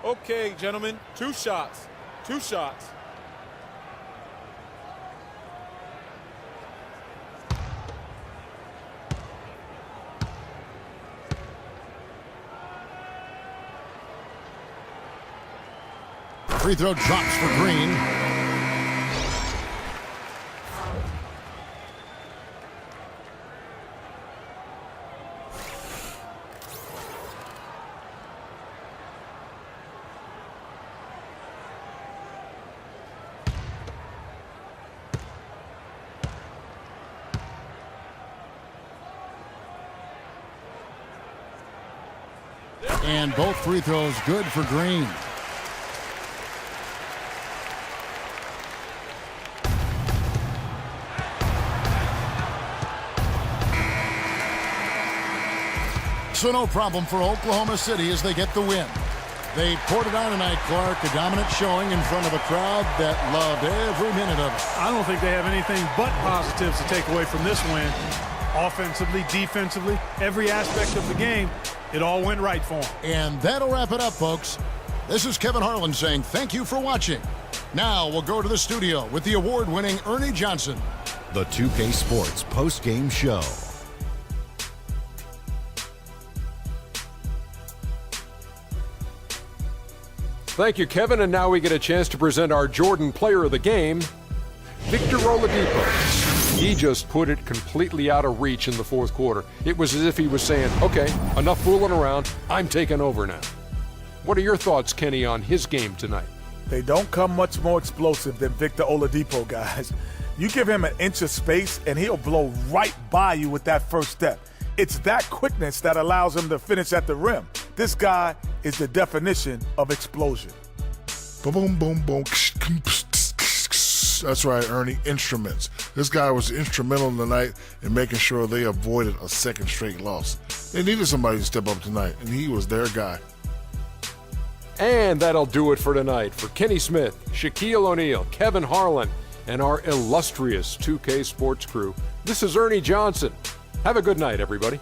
Okay, gentlemen, 2 shots. 2 shots. Free throw drops for Green. And both free throws good for Green. So no problem for Oklahoma City as they get the win. They poured it on tonight, Clark. A dominant showing in front of a crowd that loved every minute of it. I don't think they have anything but positives to take away from this win. Offensively, defensively, every aspect of the game, it all went right for them. And that'll wrap it up, folks. This is Kevin Harlan saying thank you for watching. Now we'll go to the studio with the award-winning Ernie Johnson. The 2K Sports post-game show. Thank you, Kevin. And now we get a chance to present our Jordan Player of the Game, Victor Oladipo. He just put it completely out of reach in the fourth quarter. It was as if he was saying, okay, enough fooling around. I'm taking over now. What are your thoughts, Kenny, on his game tonight? They don't come much more explosive than Victor Oladipo, guys. You give him an inch of space, and he'll blow right by you with that first step. It's that quickness that allows him to finish at the rim. This guy is the definition of explosion. Boom, boom, boom. That's right, Ernie. Instruments. This guy was instrumental tonight in making sure they avoided a second straight loss. They needed somebody to step up tonight, and he was their guy. And that'll do it for tonight. For Kenny Smith, Shaquille O'Neal, Kevin Harlan, and our illustrious 2K Sports crew, this is Ernie Johnson. Have a good night, everybody.